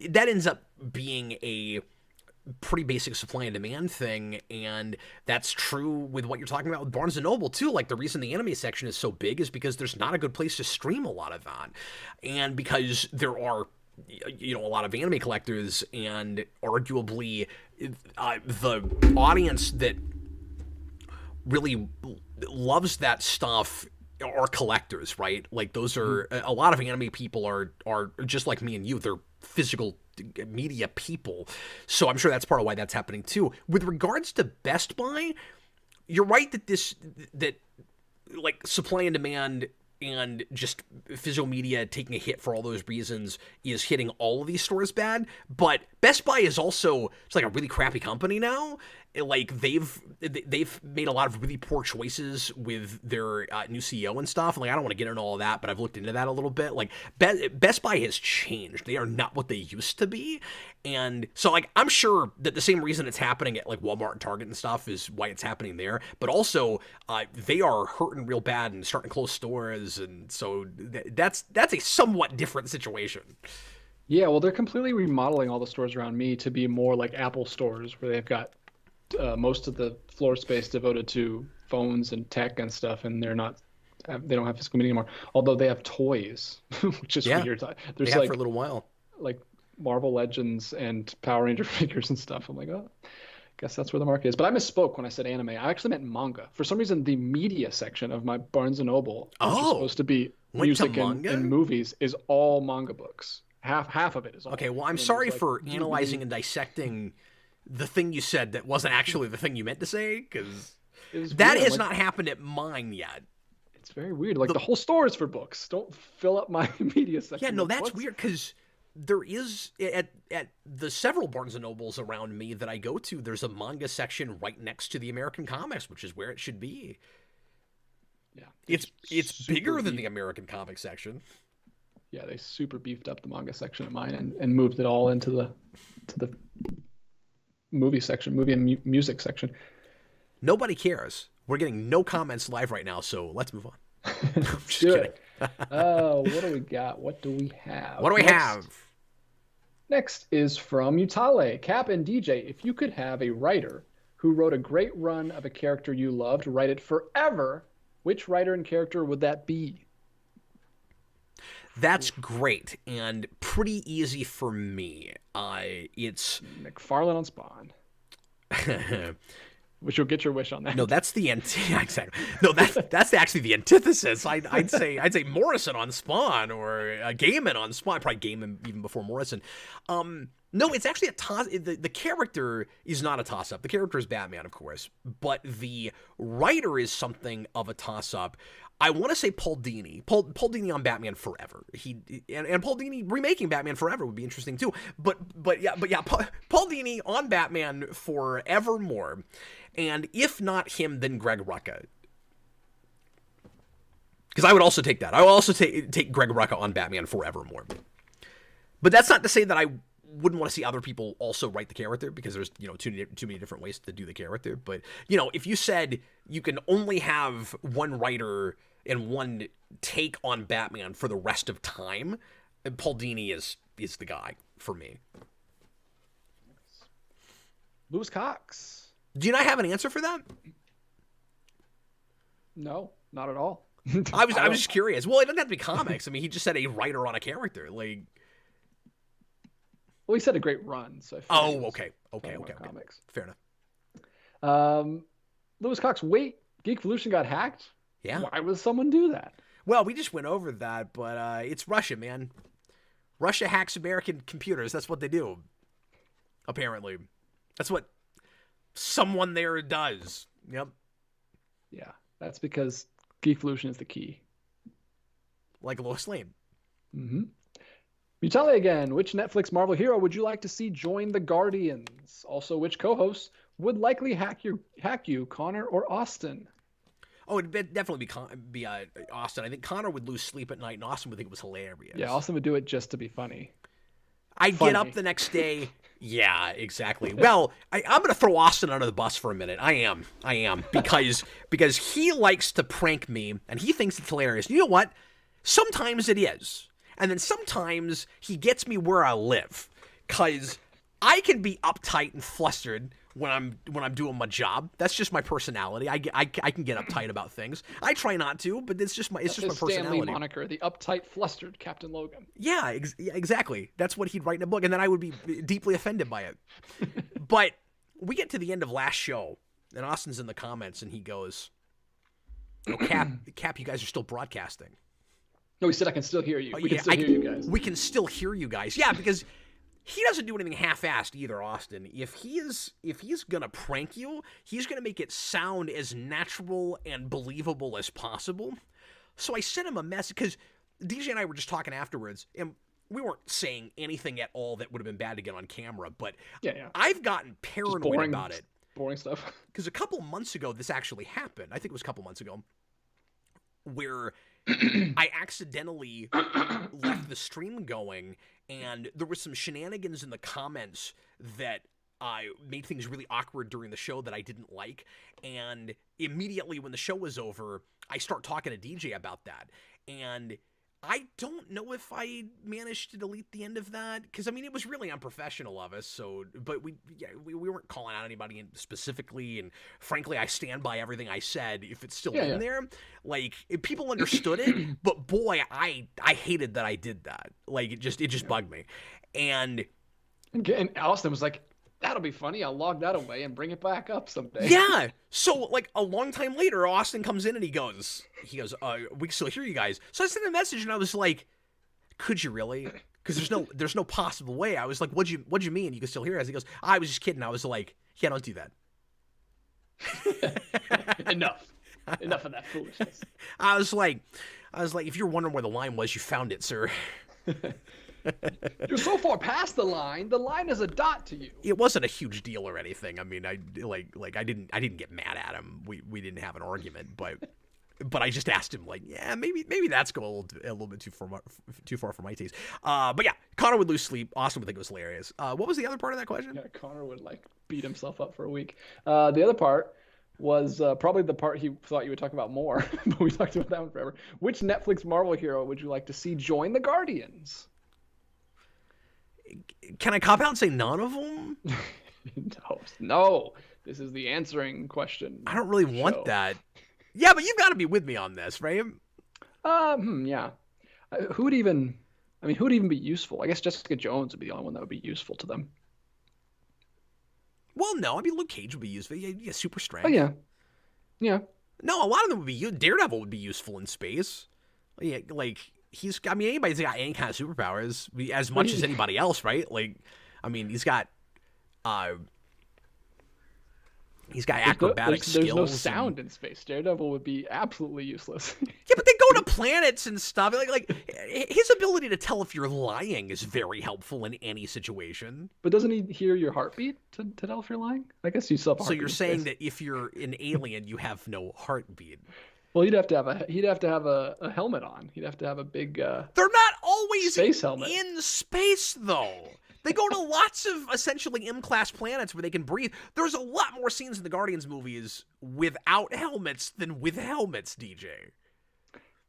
that ends up being a pretty basic supply and demand thing, and that's true with what you're talking about with Barnes & Noble too. Like the reason the anime section is so big is because there's not a good place to stream a lot of that, and because there are a lot of anime collectors, and arguably the audience that really loves that stuff are collectors, right? Like those are a lot of anime people are just like me and you. They're physical media people, so I'm sure that's part of why that's happening too. With regards to Best Buy, you're right that like supply and demand and just physical media taking a hit for all those reasons is hitting all of these stores bad. But Best Buy is also it's like a really crappy company now. Like they've made a lot of really poor choices with their new CEO and stuff. And like I don't want to get into all of that, but I've looked into that a little bit. Like Best Buy has changed. They are not what they used to be. And so like I'm sure that the same reason it's happening at like Walmart and Target and stuff is why it's happening there. But also they are hurting real bad and starting to close stores. And so that's a somewhat different situation. Yeah, well, they're completely remodeling all the stores around me to be more like Apple stores where they've got most of the floor space devoted to phones and tech and stuff, and they don't have physical media anymore. Although they have toys, which is weird. There's they have for a little while, like Marvel Legends and Power Ranger figures and stuff. I'm like, oh, I guess that's where the market is. But I misspoke when I said anime. I actually meant manga. For some reason, the media section of my Barnes and Noble, which is supposed to be music and movies, is all manga books. Half of it is all. Okay, well, I'm sorry for analyzing and dissecting the thing you said that wasn't actually the thing you meant to say, because that has not happened at mine yet. It's very weird. Like the whole store is for books. Don't fill up my media section. Yeah, no, that's weird, because there is at the several Barnes and Nobles around me that I go to, there's a manga section right next to the American comics, which is where it should be. Yeah, it's bigger than the American comics section. Yeah, they super beefed up the manga section of mine and moved it all into the movie section, movie and music section. Nobody cares. We're getting no comments live right now, so let's move on. Just kidding. What do we got? What do we have? What do we have? Next is from Utale. Cap and DJ, if you could have a writer who wrote a great run of a character you loved, write it forever, which writer and character would that be? That's great and pretty easy for me. It's McFarlane on Spawn. Which you'll get your wish on that. No, that's the exactly. No, that's actually the antithesis. I'd say Morrison on Spawn or Gaiman on Spawn. Probably Gaiman even before Morrison. No, it's actually a toss. The character is not a toss-up. The character is Batman, of course, but the writer is something of a toss-up. I want to say Paul Dini. Paul Dini on Batman Forever. And Paul Dini remaking Batman Forever would be interesting too. But yeah, Paul Dini on Batman Forevermore. And if not him, then Greg Rucka. Because I would also take that. I would also take Greg Rucka on Batman Forevermore. But that's not to say that I wouldn't want to see other people also write the character, because there's, too many different ways to do the character. But, if you said you can only have one writer and one take on Batman for the rest of time, Paul Dini is the guy for me. Lewis Cox. Do you not have an answer for that? No, not at all. I was just curious. Well, it doesn't have to be comics. I mean, he just said a writer on a character. Like, well, he said a great run. So okay. Comics. Fair enough. Lewis Cox. Wait, Geekvolution got hacked? Yeah. Why would someone do that? Well, we just went over that, but it's Russia, man. Russia hacks American computers. That's what they do. Apparently, that's what someone there does. Yep. Yeah, that's because Geekvolution is the key. Like Lois Lane. Mm-hmm. Mutale again. Which Netflix Marvel hero would you like to see join the Guardians? Also, which co-hosts would likely hack you, Connor or Austin? Oh, it'd definitely be Austin. I think Connor would lose sleep at night, and Austin would think it was hilarious. Yeah, Austin would do it just to be funny. I'd get up the next day. Yeah, exactly. Well, I'm going to throw Austin under the bus for a minute. I am. Because he likes to prank me, and he thinks it's hilarious. You know what? Sometimes it is. And then sometimes he gets me where I live. Because I can be uptight and flustered when I'm doing my job. That's just my personality. I can get uptight about things. I try not to, but it's just my personality. Stanley moniker, the uptight, flustered Captain Logan. Yeah, exactly. That's what he'd write in a book, and then I would be deeply offended by it. But we get to the end of last show, and Austin's in the comments, and he goes, "Oh, Cap, you guys are still broadcasting." No, he said, "I can still hear you. We can still hear you guys." We can still hear you guys. Yeah, because he doesn't do anything half-assed either, Austin. If he's gonna prank you, he's gonna make it sound as natural and believable as possible. So I sent him a message because DJ and I were just talking afterwards, and we weren't saying anything at all that would have been bad to get on camera, but Yeah. I've gotten paranoid about it. Boring stuff. Because a couple months ago, this actually happened. I think it was a couple months ago, where I accidentally left the stream going, and there was some shenanigans in the comments that made things really awkward during the show that I didn't like. And immediately when the show was over, I start talking to DJ about that. And I don't know if I managed to delete the end of that, because I mean it was really unprofessional of us. So, but we weren't calling out anybody specifically, and frankly, I stand by everything I said. If it's still in there, like if people understood it, but boy, I hated that I did that. Like it just bugged me, and Austin was like, "That'll be funny. I'll log that away and bring it back up someday." Yeah. So like a long time later, Austin comes in and he goes, we still hear you guys. So I sent a message and I was like, could you really? Because there's no possible way. I was like, what'd you mean? You can still hear us? He goes, I was just kidding. I was like, yeah, don't do that. Enough of that foolishness. I was like, if you're wondering where the line was, you found it, sir. You're so far past the line. The line is a dot to you. It wasn't a huge deal or anything. I mean, I didn't get mad at him. We didn't have an argument, but I just asked him like, yeah, maybe that's going a little bit too far for my taste. But yeah, Connor would lose sleep. Austin would think it was hilarious. What was the other part of that question? Yeah, Connor would like beat himself up for a week. The other part was probably the part he thought you would talk about more, but we talked about that one forever. Which Netflix Marvel hero would you like to see join the Guardians? Can I cop out and say none of them? No. This is the answering question. I don't really want that. Yeah, but you've got to be with me on this, right? Yeah. Who would even be useful? I guess Jessica Jones would be the only one that would be useful to them. Well, no. I mean, Luke Cage would be useful. Yeah, super strength. Oh, yeah. Yeah. No, a lot of them would be Daredevil would be useful in space. Yeah, like... anybody's got any kind of superpowers as much as anybody else, right? Like, I mean, he's got acrobatic skills. There's no sound in space. Daredevil would be absolutely useless. Yeah, but they go to planets and stuff. Like his ability to tell if you're lying is very helpful in any situation. But doesn't he hear your heartbeat to tell if you're lying? I guess you still have a heartbeat. So you're saying that if you're an alien, you have no heartbeat. Well, he'd have to have a helmet on. He'd have to have a big. They're not always space helmet in space, though. They go to lots of essentially M-class planets where they can breathe. There's a lot more scenes in the Guardians movies without helmets than with helmets, DJ.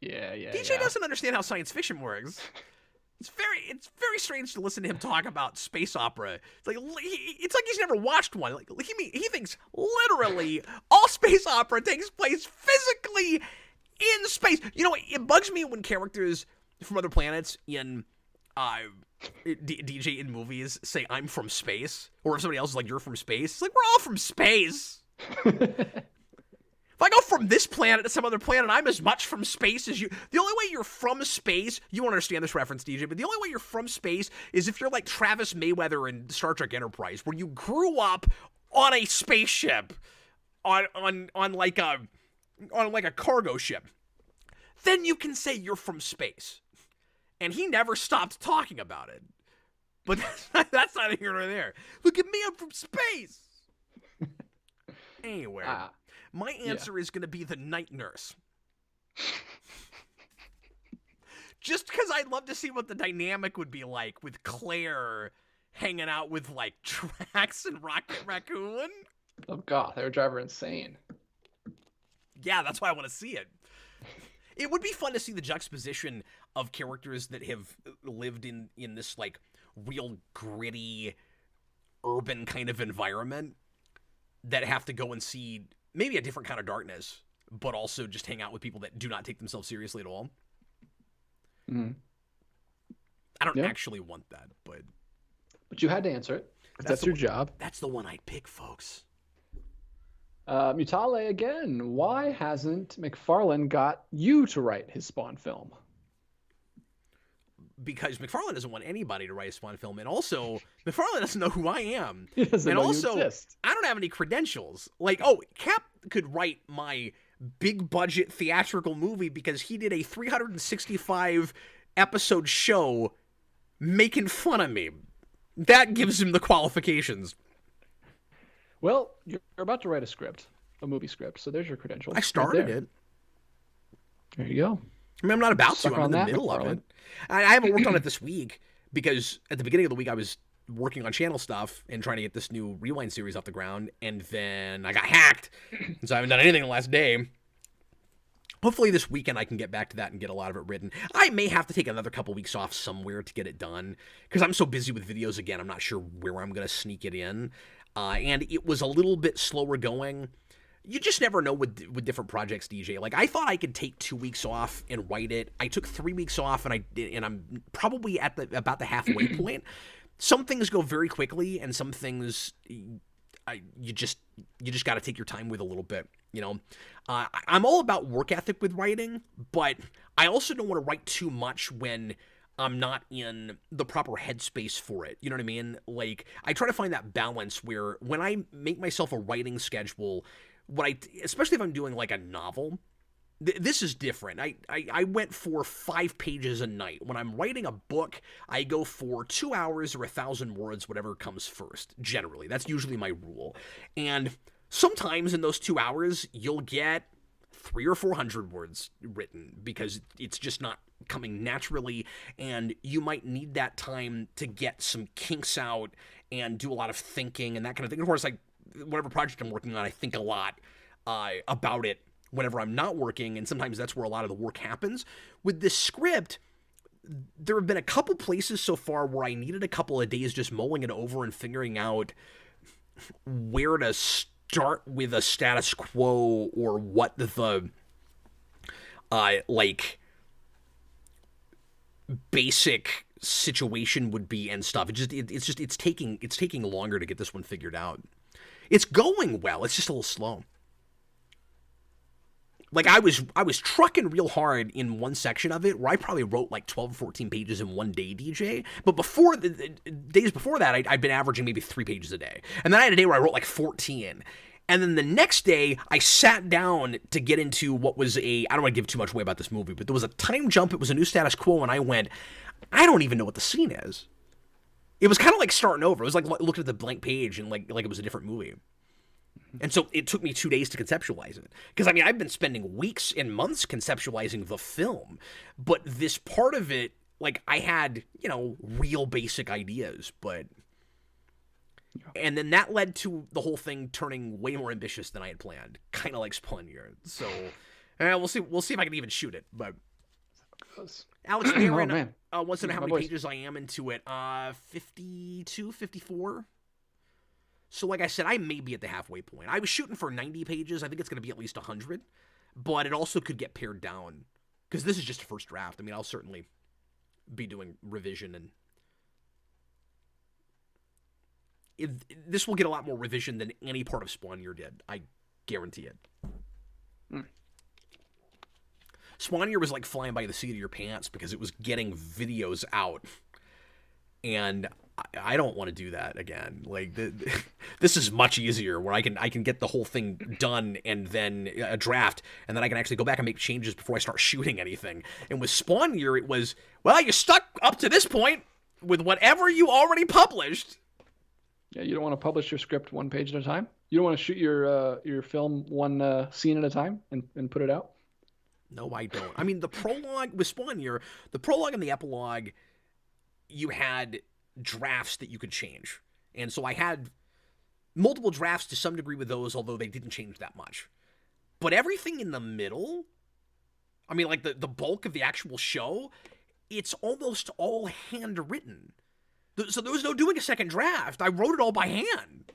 Yeah. DJ doesn't understand how science fiction works. It's very strange to listen to him talk about space opera. It's like he's never watched one. Like he thinks literally all space opera takes place physically in space. You know, it bugs me when characters from other planets in DJ in movies say I'm from space, or if somebody else is like you're from space. It's like we're all from space. If I go from this planet to some other planet, I'm as much from space as you. The only way you're from space, you won't understand this reference, DJ, but the only way you're from space is if you're like Travis Mayweather in Star Trek Enterprise, where you grew up on a spaceship, on like a cargo ship. Then you can say you're from space. And he never stopped talking about it. But that's neither here nor there. Look at me, I'm from space. Anyway. My answer is going to be the night nurse. Just because I'd love to see what the dynamic would be like with Claire hanging out with, like, Drax and Rocket Raccoon. Oh, God, they would drive her insane. Yeah, that's why I want to see it. It would be fun to see the juxtaposition of characters that have lived in this, like, real gritty, urban kind of environment that have to go and see maybe a different kind of darkness, but also just hang out with people that do not take themselves seriously at all. Mm-hmm. I don't actually want that, but you had to answer it. That's your job. That's the one I'd pick, folks. Mutale again. Why hasn't McFarlane got you to write his Spawn film? Because McFarlane doesn't want anybody to write a Spawn film, and also McFarlane doesn't know who I am. He doesn't and know also, you exist. I don't have any credentials. Like, Cap could write my big budget theatrical movie because he did a 365 episode show making fun of me. That gives him the qualifications. Well, you're about to write a movie script, so there's your credentials. I started it. There you go. I mean, I'm not about Suck to. I'm in on the that, middle of McFarlane. it. I haven't worked on it this week because at the beginning of the week I was working on channel stuff and trying to get this new Rewind series off the ground, and then I got hacked, so I haven't done anything the last day. Hopefully this weekend I can get back to that and get a lot of it written. I may have to take another couple weeks off somewhere to get it done because I'm so busy with videos again. I'm not sure where I'm going to sneak it in. And it was a little bit slower going. You just never know with different projects, DJ. Like, I thought I could take 2 weeks off and write it. I took 3 weeks off, and I'm probably at about the halfway point. Some things go very quickly, and some things you just got to take your time with a little bit. You know, I'm all about work ethic with writing, but I also don't want to write too much when I'm not in the proper headspace for it. You know what I mean? Like, I try to find that balance where when I make myself a writing schedule, especially if I'm doing like a novel, this is different. I went for 5 pages a night. When I'm writing a book, I go for 2 hours or 1,000 words, whatever comes first. Generally, that's usually my rule. And sometimes in those 2 hours, you'll get 300 or 400 words written because it's just not coming naturally, and you might need that time to get some kinks out and do a lot of thinking and that kind of thing. Of course, like whatever project I'm working on, I think a lot about it whenever I'm not working, and sometimes that's where a lot of the work happens. With this script, there have been a couple places so far where I needed a couple of days just mulling it over and figuring out where to start with a status quo or what the basic situation would be and stuff. It's taking longer to get this one figured out. It's going well. It's just a little slow. Like, I was trucking real hard in one section of it where I probably wrote like 12 or 14 pages in one day, DJ. But before the days before that, I'd been averaging maybe 3 pages a day. And then I had a day where I wrote like 14. And then the next day, I sat down to get into what was I don't want to give too much away about this movie, but there was a time jump. It was a new status quo, and I went, I don't even know what the scene is. It was kind of like starting over. It was like looking at the blank page and like it was a different movie. And so it took me 2 days to conceptualize it. Because, I mean, I've been spending weeks and months conceptualizing the film. But this part of it, like, I had, you know, real basic ideas. But... And then that led to the whole thing turning way more ambitious than I had planned. Kind of like Spawnier. So, we'll see if I can even shoot it. But Alex Barron wants to know how many pages I am into it. 52, 54. So like I said, I may be at the halfway point. I was shooting for 90 pages. I think it's going to be at least 100. But it also could get pared down. Because this is just a first draft. I mean, I'll certainly be doing revision. And this will get a lot more revision than any part of Spawnier did. I guarantee it. Spawnier was like flying by the seat of your pants because it was getting videos out. And I don't want to do that again. Like, this is much easier where I can get the whole thing done and then a draft, and then I can actually go back and make changes before I start shooting anything. And with Spawnier, it was, well, you're stuck up to this point with whatever you already published. Yeah, you don't want to publish your script 1 page at a time? You don't want to shoot your film one scene at a time and put it out? No, I don't. I mean, the prologue with Spawnier, the prologue and the epilogue, you had drafts that you could change. And so I had multiple drafts to some degree with those, although they didn't change that much. But everything in the middle, I mean, like the bulk of the actual show, it's almost all handwritten. So there was no doing a second draft. I wrote it all by hand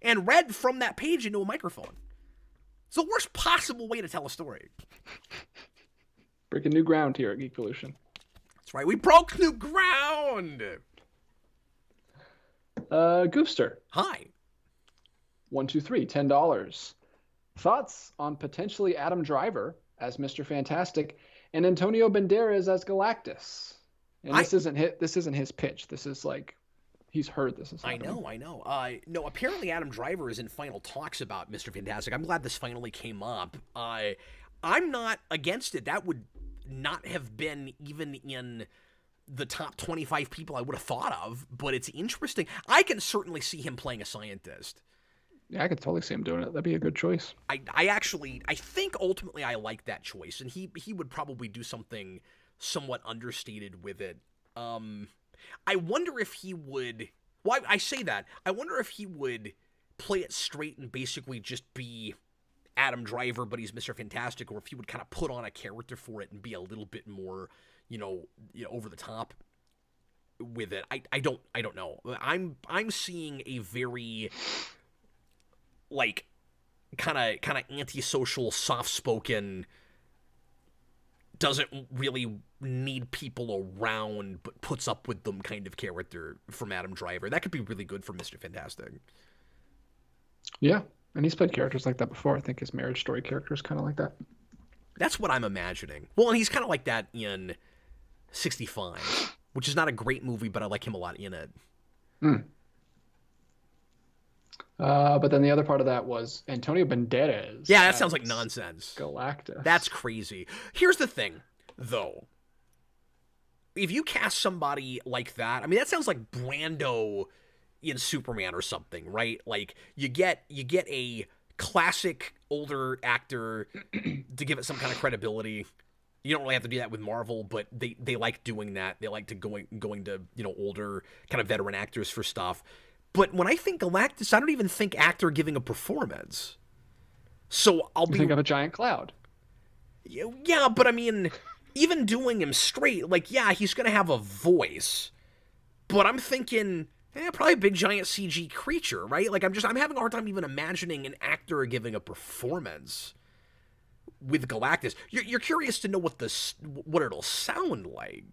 and read from that page into a microphone. It's the worst possible way to tell a story. Breaking new ground here at Geek Pollution. That's right. We broke new ground. Goofster. Hi. 123, $10. Thoughts on potentially Adam Driver as Mr. Fantastic and Antonio Banderas as Galactus? And this isn't his pitch. This is like he's heard this is happening. I know. No, apparently Adam Driver is in final talks about Mr. Fantastic. I'm glad this finally came up. I'm not against it. That would not have been even in the top 25 people I would have thought of, but it's interesting. I can certainly see him playing a scientist. Yeah, I could totally see him doing it. That'd be a good choice. I think ultimately I like that choice, and he would probably do something somewhat understated with it. I wonder if he would. Well, I say that. I wonder if he would play it straight and basically just be Adam Driver, but he's Mr. Fantastic, or if he would kind of put on a character for it and be a little bit more, over the top with it. I don't know. I'm seeing a very like kind of antisocial, soft-spoken, doesn't really need people around but puts up with them kind of character from Adam Driver. That could be really good for Mr. Fantastic. Yeah, and he's played characters like that before. I think his Marriage Story character is kind of like that. That's what I'm imagining. Well, and he's kind of like that in 65, which is not a great movie, but I like him a lot in it. But then the other part of that was Antonio Banderas. Yeah, that sounds like nonsense. Galactus. That's crazy. Here's the thing, though. If you cast somebody like that, I mean, that sounds like Brando in Superman or something, right? Like, you get a classic older actor to give it some kind of credibility. You don't really have to do that with Marvel, but they like doing that. They like to going to, older kind of veteran actors for stuff. But when I think Galactus, I don't even think actor giving a performance. So I'll be... think of a giant cloud. Yeah, but I mean, even doing him straight, like, yeah, he's going to have a voice. But I'm thinking, probably a big giant CG creature, right? Like, I'm having a hard time even imagining an actor giving a performance with Galactus. You're curious to know what it'll sound like.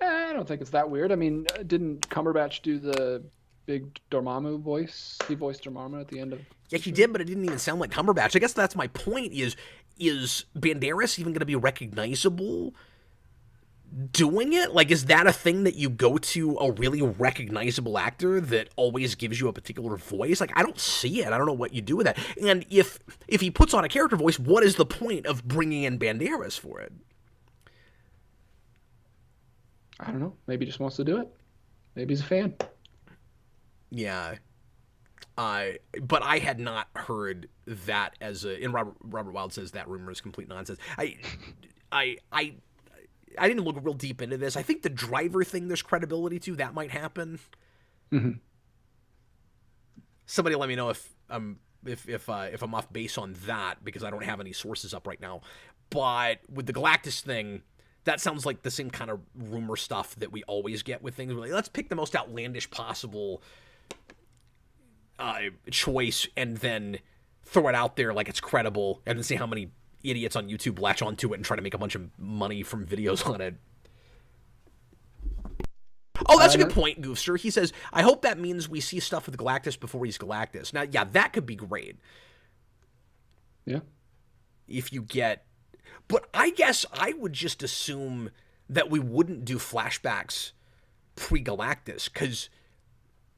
I don't think it's that weird. I mean, didn't Cumberbatch do the big Dormammu voice? He voiced Dormammu at the end of... Yeah, he did, but it didn't even sound like Cumberbatch. I guess that's my point, is Banderas even going to be recognizable doing it? Like, is that a thing that you go to a really recognizable actor that always gives you a particular voice? Like, I don't see it. I don't know what you do with that. And if he puts on a character voice, what is the point of bringing in Banderas for it? I don't know. Maybe he just wants to do it. Maybe he's a fan. Yeah. But I had not heard that as a... And Robert Wild says that rumor is complete nonsense. I didn't look real deep into this. I think the Driver thing there's credibility to. That might happen. Mm-hmm. Somebody let me know if I'm off base on that, because I don't have any sources up right now. But with the Galactus thing... That sounds like the same kind of rumor stuff that we always get with things. We're like, let's pick the most outlandish possible choice and then throw it out there like it's credible, and then see how many idiots on YouTube latch onto it and try to make a bunch of money from videos on it. Oh, that's a good point, Goofster. He says, I hope that means we see stuff with Galactus before he's Galactus. Now, yeah, that could be great. Yeah. If you get... But I guess I would just assume that we wouldn't do flashbacks pre-Galactus, because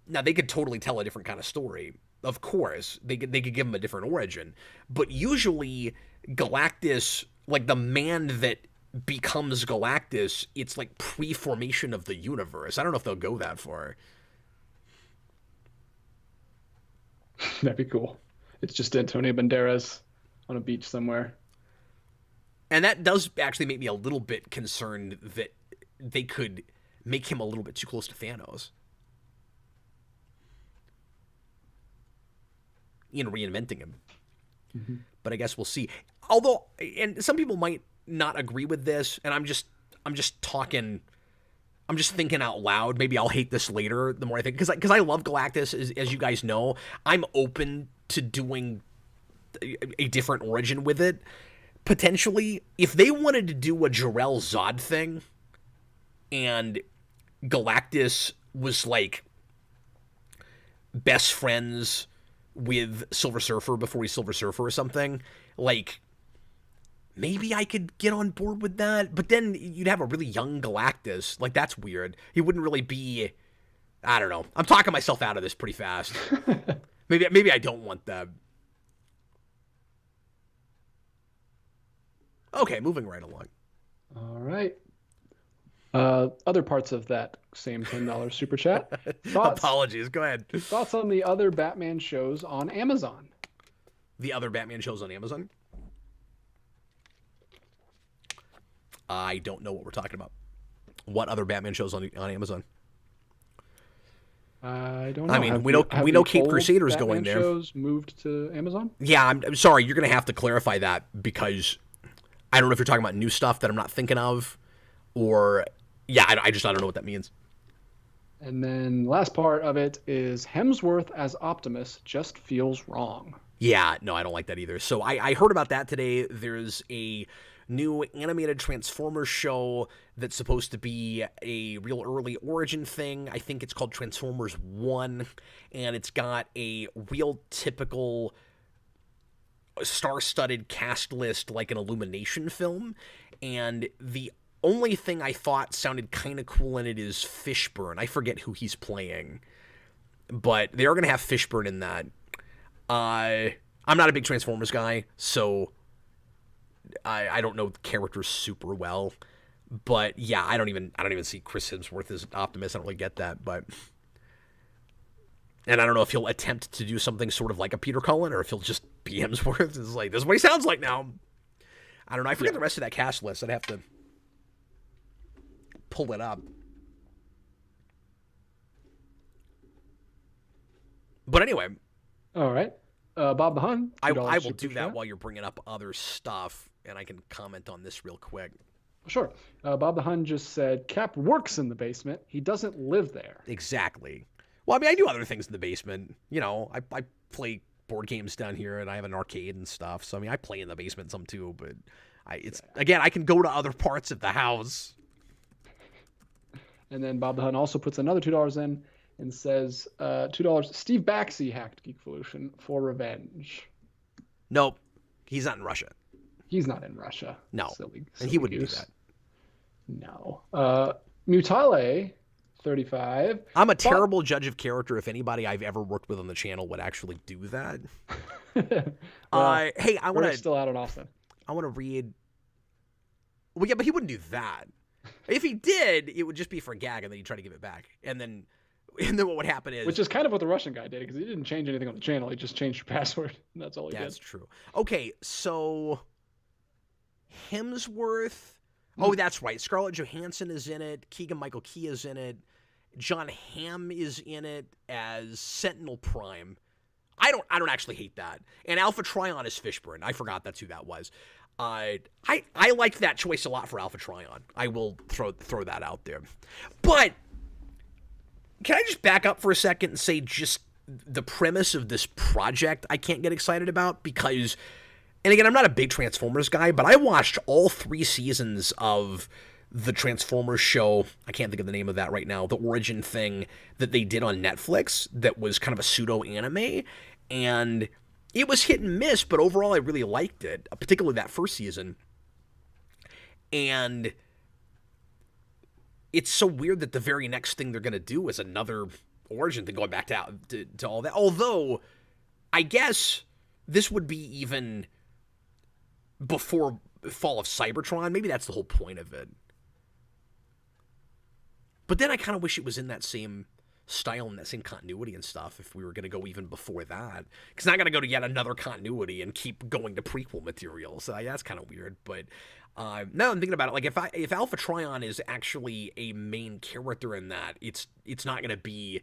now they could totally tell a different kind of story. Of course, they could give him a different origin. But usually Galactus, like the man that becomes Galactus, it's like pre-formation of the universe. I don't know if they'll go that far. That'd be cool. It's just Antonio Banderas on a beach somewhere. And that does actually make me a little bit concerned that they could make him a little bit too close to Thanos in reinventing him. Mm-hmm. But I guess we'll see. Although, and some people might not agree with this, and I'm just thinking out loud. Maybe I'll hate this later the more I think, because I love Galactus, as you guys know. I'm open to doing a different origin with it. Potentially, if they wanted to do a Jor-El Zod thing, and Galactus was like best friends with Silver Surfer before he's Silver Surfer or something, like maybe I could get on board with that. But then you'd have a really young Galactus. Like, that's weird. He wouldn't really be... I don't know. I'm talking myself out of this pretty fast. Maybe I don't want that. Okay, moving right along. All right. Other parts of that same $10 super chat. Apologies. Go ahead. Thoughts on the other Batman shows on Amazon? The other Batman shows on Amazon? I don't know what we're talking about. What other Batman shows on Amazon? I don't know. I mean, we know Cape Crusader's Batman going there. Shows moved to Amazon? Yeah, I'm sorry. You're going to have to clarify that because I don't know if you're talking about new stuff that I'm not thinking of, or yeah, I don't know what that means. And then last part of it is Hemsworth as Optimus just feels wrong. Yeah, no, I don't like that either. So I heard about that today. There's a new animated Transformers show that's supposed to be a real early origin thing. I think it's called Transformers 1, and it's got a real typical star-studded cast list like an Illumination film, and the only thing I thought sounded kind of cool in it is Fishburne. I forget who he's playing, but they are going to have Fishburne in that. I'm not a big Transformers guy, so I don't know the characters super well, but yeah, I don't even see Chris Hemsworth as Optimus. I don't really get that, and I don't know if he'll attempt to do something sort of like a Peter Cullen or if he'll just be Hemsworth. It's like, this is what he sounds like now. I don't know. I forget the rest of that cast list. I'd have to pull it up. But anyway. All right. Bob the Hun. I will do that while you're bringing up other stuff, and I can comment on this real quick. Sure. Bob the Hun just said, Cap works in the basement. He doesn't live there. Exactly. Well, I mean, I do other things in the basement. You know, I play board games down here, and I have an arcade and stuff. So, I mean, I play in the basement some too, but again, I can go to other parts of the house. And then Bob the Hun also puts another $2 in and says, $2, Steve Baxi hacked Geekvolution for revenge. Nope. He's not in Russia. He's not in Russia. No. Silly and he wouldn't goose. do that. No. Mutale 35. I'm a terrible judge of character. If anybody I've ever worked with on the channel would actually do that. Well, hey, we're still out in Austin. I want to read. Well, yeah, but he wouldn't do that. If he did, it would just be for a gag, and then he'd try to give it back. And then what would happen is... Which is kind of what the Russian guy did, because he didn't change anything on the channel. He just changed your password. And that's all he did. That's true. Okay, so... Hemsworth... Oh, that's right. Scarlett Johansson is in it. Keegan-Michael Key is in it. John Hamm is in it as Sentinel Prime. I don't actually hate that. And Alpha Trion is Fishburne. I forgot that's who that was. I liked that choice a lot for Alpha Trion. I will throw that out there. But can I just back up for a second and say just the premise of this project I can't get excited about? Because, and again, I'm not a big Transformers guy, but I watched all 3 seasons of the Transformers show. I can't think of the name of that right now. The origin thing that they did on Netflix that was kind of a pseudo anime, and it was hit and miss, but overall I really liked it, particularly that first season. And it's so weird that the very next thing they're going to do is another origin thing, going back to all that. Although, I guess this would be even before Fall of Cybertron. Maybe that's the whole point of it. But then I kind of wish it was in that same style and that same continuity and stuff if we were going to go even before that. Because I got to go to yet another continuity and keep going to prequel material. So that's kind of weird. But now I'm thinking about it, like if Alpha Trion is actually a main character in that, it's not going to be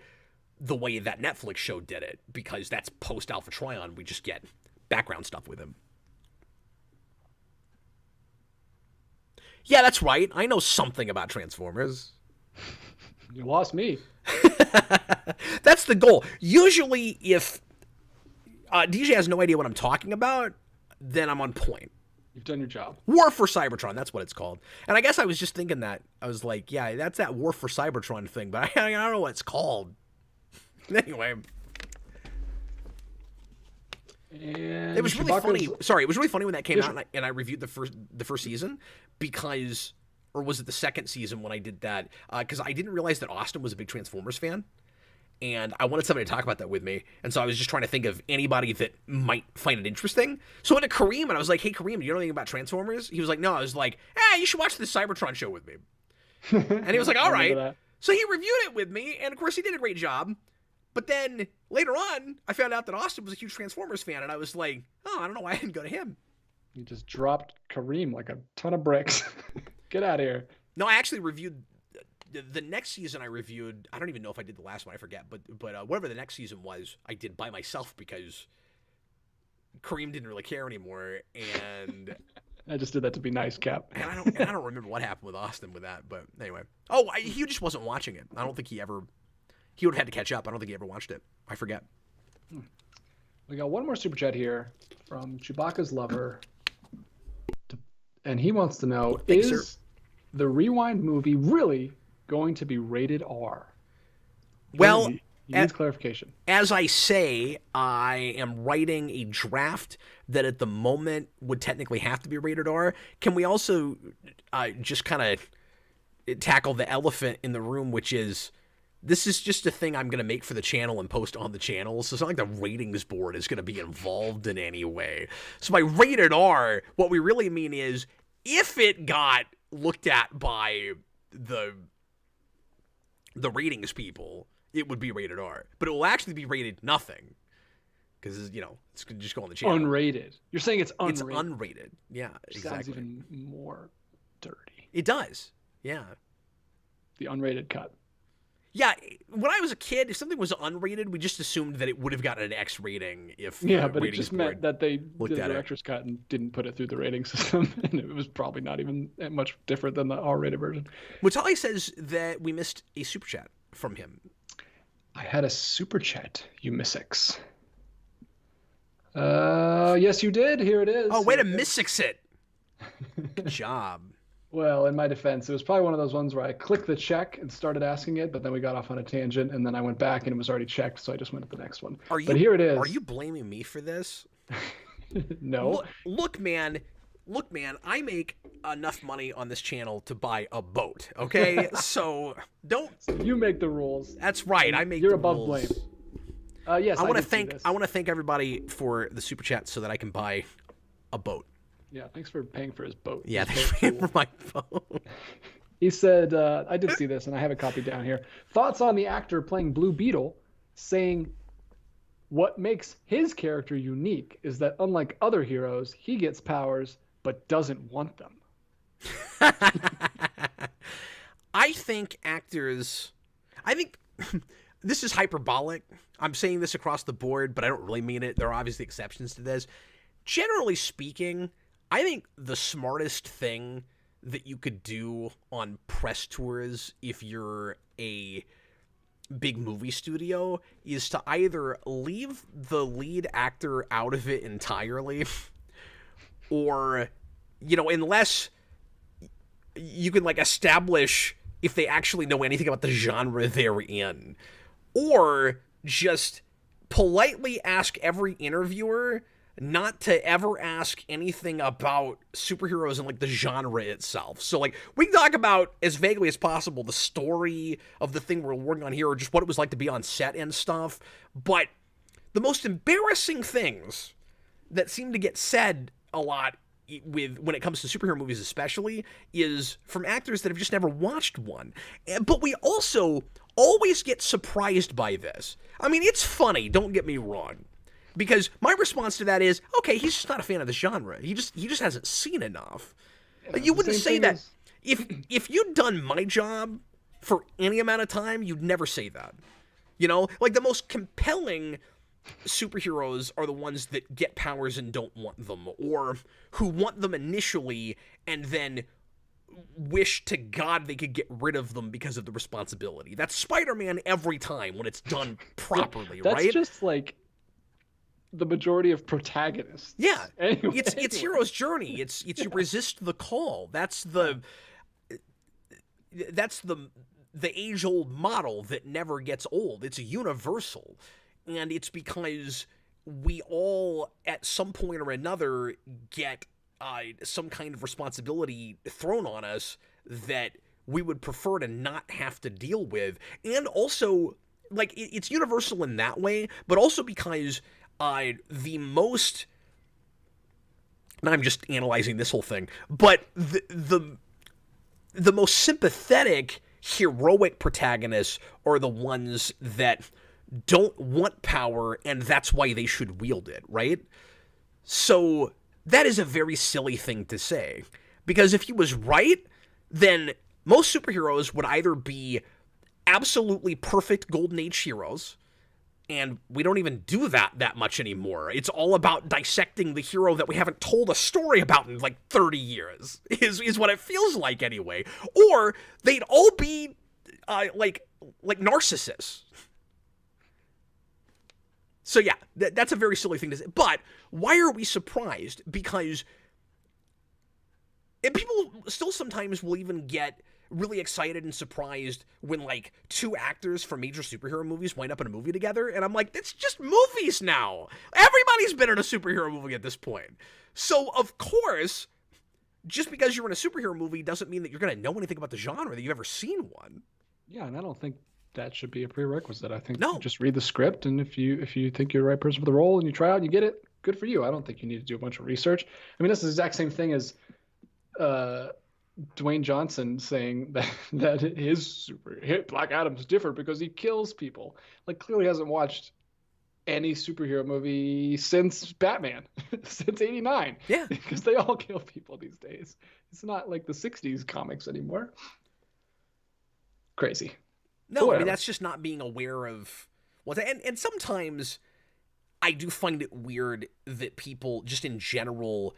the way that Netflix show did it, because that's post Alpha Trion. We just get background stuff with him. Yeah, that's right. I know something about Transformers. You lost me. That's the goal. Usually, if DJ has no idea what I'm talking about, then I'm on point. You've done your job. War for Cybertron, that's what it's called. And I guess I was just thinking that. I was like, yeah, that's that War for Cybertron thing, but I don't know what it's called. Anyway. And It was really Chewbacca's- funny. Sorry, it was really funny when that came Yeah, out, and I reviewed the first season because, or was it the second season when I did that? Because I didn't realize that Austin was a big Transformers fan, and I wanted somebody to talk about that with me. And so I was just trying to think of anybody that might find it interesting. So I went to Kareem, and I was like, "Hey, Kareem, do you know anything about Transformers?" He was like, "No." I was like, you should watch the Cybertron show with me." And he was like, I "All remember right." that. So he reviewed it with me, and of course he did a great job. But then later on, I found out that Austin was a huge Transformers fan, and I was like, "Oh, I don't know why I didn't go to him." You just dropped Kareem like a ton of bricks. Get out of here. No, I actually reviewed the next season. I reviewed. I don't even know if I did the last one. I forget. But whatever the next season was, I did by myself because Kareem didn't really care anymore, and I just did that to be nice, Cap. and I don't remember what happened with Austin with that. But anyway, he just wasn't watching it. I don't think he would have had to catch up. I don't think he ever watched it. I forget. We got one more super chat here from Chewbacca's lover, and he wants to know: Thanks, is sir. the Rewind movie really going to be rated R? Well, he needs clarification. As I say, I am writing a draft that at the moment would technically have to be rated R. Can we also just kind of tackle the elephant in the room, which is this is just a thing I'm going to make for the channel and post on the channel. So it's not like the ratings board is going to be involved in any way. So by rated R, what we really mean is if it got looked at by the ratings people, it would be rated R. But it will actually be rated nothing. Because, it's going to just go on the channel. Unrated. You're saying it's unrated. It's unrated. Yeah, exactly. Sounds even more dirty. It does. Yeah. The unrated cut. Yeah, when I was a kid, if something was unrated, we just assumed that it would have gotten an X rating if Yeah, the but it ratings just board meant that they looked did the at it. director's cut and didn't put it through the rating system, and it was probably not even that much different than the R-rated version. Mutali says that we missed a super chat from him. I had a super chat, you missix. Yes, you did. Here it is. Oh, way to missix it. Good job. Well, in my defense, it was probably one of those ones where I clicked the check and started asking it, but then we got off on a tangent, and then I went back and it was already checked, so I just went to the next one. But here it is. Are you blaming me for this? No. Look, man, I make enough money on this channel to buy a boat, okay? So don't... You make the rules. That's right, I make You're the above rules. blame. Yes, I want to thank everybody for the super chat so that I can buy a boat. Yeah, thanks for paying for his boat. Yeah, His thanks for boat's paying for my boat. He said, I did see this, and I have it copied down here. Thoughts on the actor playing Blue Beetle saying what makes his character unique is that unlike other heroes, he gets powers but doesn't want them. I think this is hyperbolic. I'm saying this across the board, but I don't really mean it. There are obviously exceptions to this. Generally speaking, I think the smartest thing that you could do on press tours if you're a big movie studio is to either leave the lead actor out of it entirely or, unless you can establish if they actually know anything about the genre they're in, or just politely ask every interviewer not to ever ask anything about superheroes and the genre itself. So we can talk about as vaguely as possible the story of the thing we're working on here, or just what it was like to be on set and stuff. But the most embarrassing things that seem to get said a lot when it comes to superhero movies especially is from actors that have just never watched one. But we also always get surprised by this. I mean, it's funny, don't get me wrong. Because my response to that is, okay, he's just not a fan of the genre. He just hasn't seen enough. Yeah, You wouldn't say that. as- If you'd done my job for any amount of time, you'd never say that. The most compelling superheroes are the ones that get powers and don't want them, or who want them initially and then wish to God they could get rid of them because of the responsibility. That's Spider-Man every time when it's done properly, That's right? just the majority of protagonists. Yeah, Anyway. it's hero's journey. It's you resist the call. That's the age-old model that never gets old. It's universal, and it's because we all, at some point or another, get some kind of responsibility thrown on us that we would prefer to not have to deal with. And also, like, it's universal in that way, but also because the most... Now I'm just analyzing this whole thing, but the most sympathetic, heroic protagonists are the ones that don't want power, and that's why they should wield it, right? So that is a very silly thing to say, because if he was right, then most superheroes would either be absolutely perfect Golden Age heroes, and we don't even do that much anymore. It's all about dissecting the hero that we haven't told a story about in like 30 years, is what it feels like anyway. Or they'd all be like narcissists. So yeah, that's a very silly thing to say. But why are we surprised? Because people still sometimes will even get really excited and surprised when, like, two actors from major superhero movies wind up in a movie together, and I'm like, it's just movies now. Everybody's been in a superhero movie at this point. So, of course, just because you're in a superhero movie doesn't mean that you're going to know anything about the genre, that you've ever seen one. Yeah, and I don't think that should be a prerequisite. I think No. just read the script, and if you think you're the right person for the role and you try out and you get it, good for you. I don't think you need to do a bunch of research. I mean, that's the exact same thing as Dwayne Johnson saying that his Black Adam's different because he kills people. Like, clearly hasn't watched any superhero movie since Batman, since '89. Yeah. Because they all kill people these days. It's not like the '60s comics anymore. Crazy. No, I mean, that's just not being aware of what. And sometimes I do find it weird that people just in general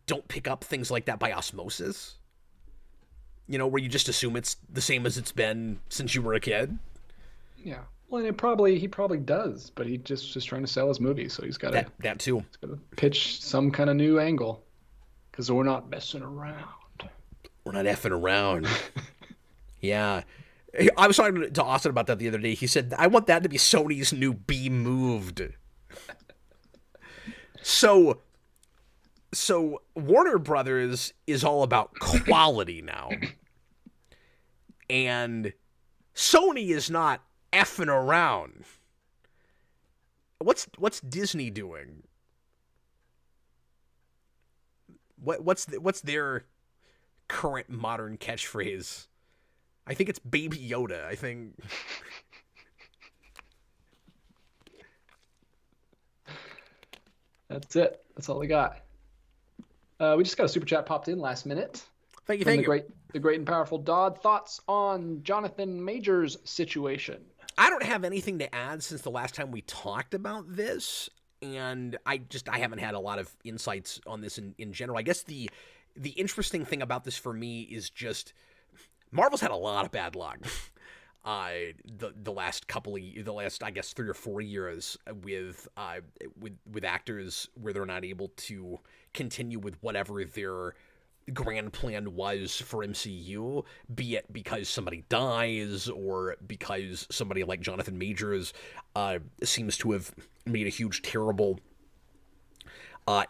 don't pick up things like that by osmosis. You know, where you just assume it's the same as it's been since you were a kid. Yeah. Well, and he probably does, but he just trying to sell his movie, so he's got to that too. He's got to pitch some kind of new angle, because we're not messing around. We're not effing around. Yeah. I was talking to Austin about that the other day. He said, I want that to be Sony's new Be Moved. So Warner Brothers is all about quality now. And Sony is not effing around. What's Disney doing? What's their current modern catchphrase? I think it's Baby Yoda. I think. That's it. That's all we got. We just got a super chat popped in last minute. Thank you. The great and powerful Dodd. Thoughts on Jonathan Majors' situation? I don't have anything to add since the last time we talked about this, and I haven't had a lot of insights on this in general. I guess the interesting thing about this for me is just Marvel's had a lot of bad luck. The last I guess 3 or 4 years with actors where they're not able to continue with whatever their grand plan was for MCU, be it because somebody dies or because somebody like Jonathan Majors seems to have made a huge, terrible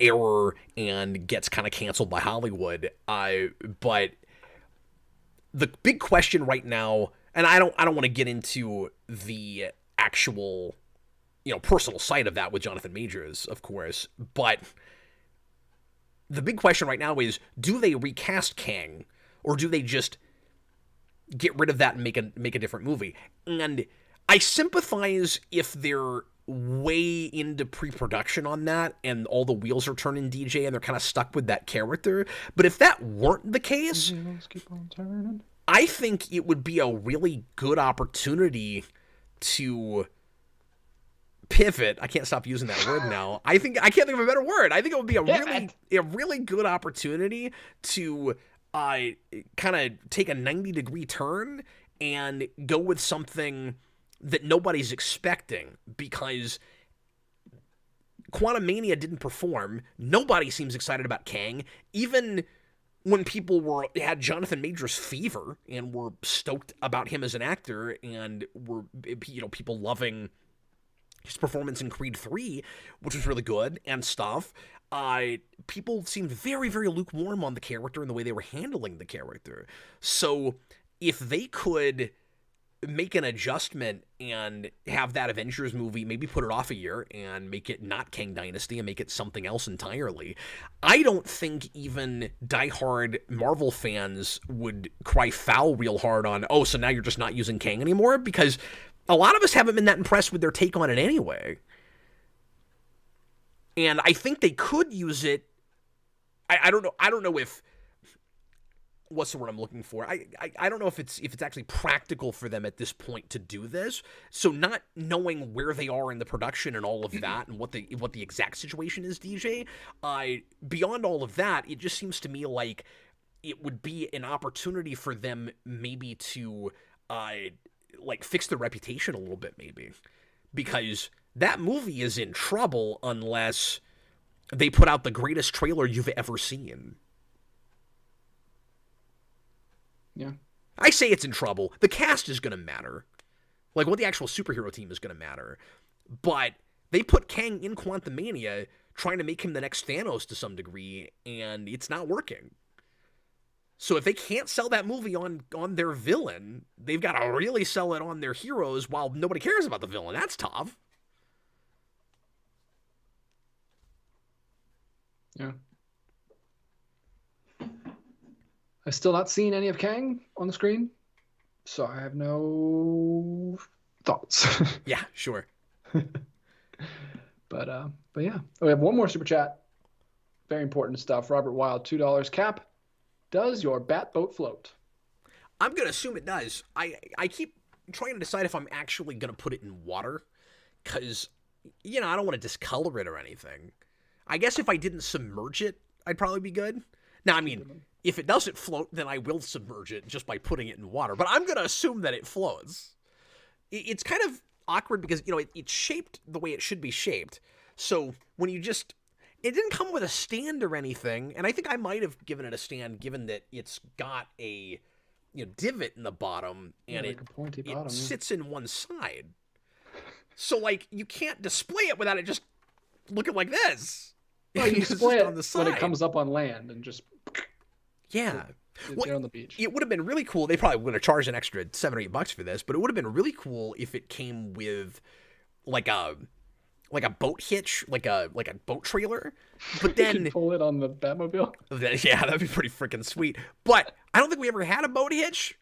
error and gets kind of canceled by Hollywood. But the big question right now, and I don't want to get into the actual, personal side of that with Jonathan Majors, of course, but the big question right now is, do they recast Kang, or do they just get rid of that and make a different movie? And I sympathize if they're way into pre-production on that and all the wheels are turning DJ and they're kind of stuck with that character. But if that weren't the case, I think it would be a really good opportunity to pivot. I can't stop using that word now. I can't think of a better word. I think it would be a really good opportunity to kind of take a 90-degree turn and go with something that nobody's expecting, because Quantumania didn't perform. Nobody seems excited about Kang. Even when people had Jonathan Majors fever and were stoked about him as an actor and were, people loving his performance in Creed 3, which was really good and stuff. People seemed very, very lukewarm on the character and the way they were handling the character. So if they could make an adjustment and have that Avengers movie, maybe put it off a year and make it not Kang Dynasty and make it something else entirely, I don't think even diehard Marvel fans would cry foul real hard on, oh, so now you're just not using Kang anymore, because a lot of us haven't been that impressed with their take on it anyway. And I think they could use it. I don't know. I don't know if, what's the word I'm looking for? I don't know if it's actually practical for them at this point to do this. So not knowing where they are in the production and all of that, and what the exact situation is, DJ. Beyond all of that, it just seems to me like it would be an opportunity for them maybe to like fix their reputation a little bit, maybe, because that movie is in trouble unless they put out the greatest trailer you've ever seen. Yeah. I say it's in trouble. The cast is going to matter. Like, what the actual superhero team is going to matter. But they put Kang in Quantumania trying to make him the next Thanos to some degree, and it's not working. So if they can't sell that movie on their villain, they've got to really sell it on their heroes while nobody cares about the villain. That's tough. Yeah. I've still not seen any of Kang on the screen, so I have no thoughts. Yeah, sure. But yeah, we have one more super chat. Very important stuff. Robert Wild, $2. Cap, does your bat boat float? I'm gonna assume it does. I keep trying to decide if I'm actually gonna put it in water, because I don't want to discolor it or anything. I guess if I didn't submerge it, I'd probably be good. Now, I mean, if it doesn't float, then I will submerge it just by putting it in water. But I'm going to assume that it floats. It's kind of awkward because, it's shaped the way it should be shaped. So when it didn't come with a stand or anything. And I think I might have given it a stand, given that it's got a divot in the bottom, and like a pointy bottom, sits in one side. So, like, you can't display it without it just looking like this. Well, you display it on the side when it comes up on land and just... Yeah. Well, on the beach. It would have been really cool. They probably would have charged an extra $7 or $8 for this, but it would have been really cool if it came with like a boat hitch, like a boat trailer. But then you can pull it on the Batmobile. Yeah, that'd be pretty freaking sweet. But I don't think we ever had a boat hitch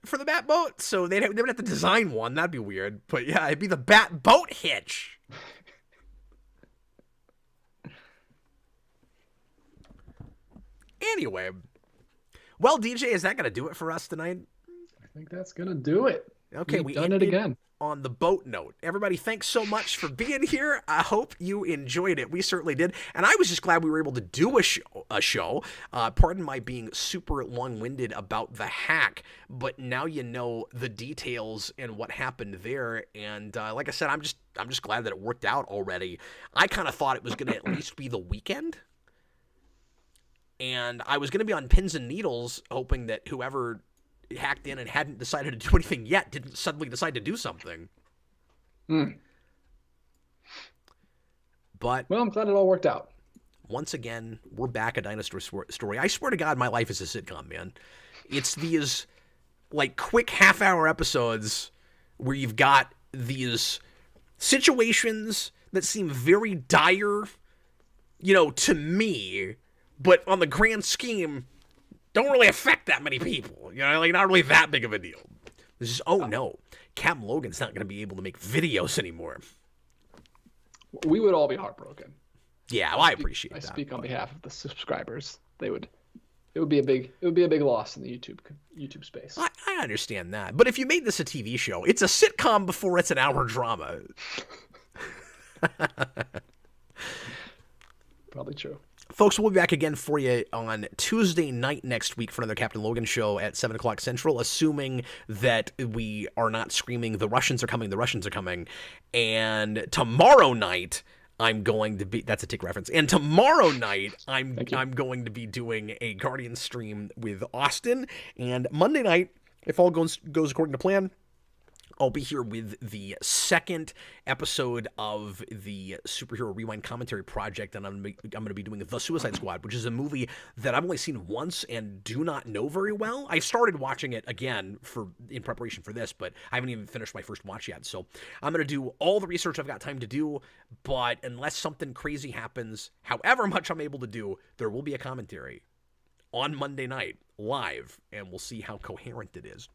for the Bat boat, so they would have to design one. That'd be weird. But yeah, it'd be the Bat boat hitch. Anyway. Well, DJ, is that going to do it for us tonight? I think that's going to do it. Okay, we've done it again. On the boat note. Everybody, thanks so much for being here. I hope you enjoyed it. We certainly did. And I was just glad we were able to do a show. Pardon my being super long-winded about the hack, but now you know the details and what happened there. And like I said, I'm just glad that it worked out already. I kind of thought it was going to at least be the weekend. And I was going to be on pins and needles, hoping that whoever hacked in and hadn't decided to do anything yet didn't suddenly decide to do something. But well, I'm glad it all worked out. Once again, we're back at Dinosaur Story. I swear to God, my life is a sitcom, man. It's these like quick half-hour episodes where you've got these situations that seem very dire, to me, but on the grand scheme, don't really affect that many people. Not really that big of a deal. This is, no, Captain Logan's not going to be able to make videos anymore. We would all be heartbroken. Yeah, well, I appreciate that. I speak on behalf of the subscribers. It would be a big loss in the YouTube space. I understand that. But if you made this a TV show, it's a sitcom before it's an hour drama. Probably true. Folks, we'll be back again for you on Tuesday night next week for another Captain Logan show at 7 o'clock Central, assuming that we are not screaming, the Russians are coming, the Russians are coming. And tomorrow night, I'm going to be, that's a tick reference, and tomorrow night, I'm going to be doing a Guardian stream with Austin. And Monday night, if all goes according to plan, I'll be here with the second episode of the Superhero Rewind Commentary Project, and I'm going to be doing The Suicide Squad, which is a movie that I've only seen once and do not know very well. I started watching it again in preparation for this, but I haven't even finished my first watch yet. So I'm going to do all the research I've got time to do, but unless something crazy happens, however much I'm able to do, there will be a commentary on Monday night live, and we'll see how coherent it is.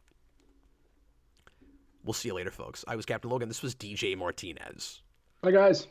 We'll see you later, folks. I was Captain Logan. This was DJ Martinez. Bye, guys.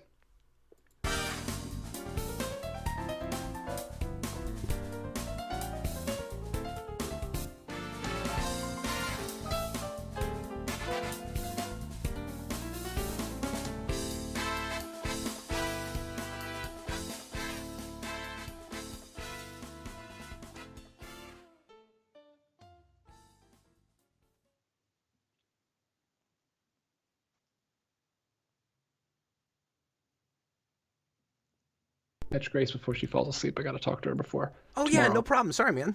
Catch Grace before she falls asleep. I got to talk to her before. Oh, tomorrow. yeah, no problem. Sorry, man.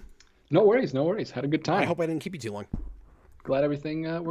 No worries, no worries. Had a good time. I hope I didn't keep you too long. Glad everything worked.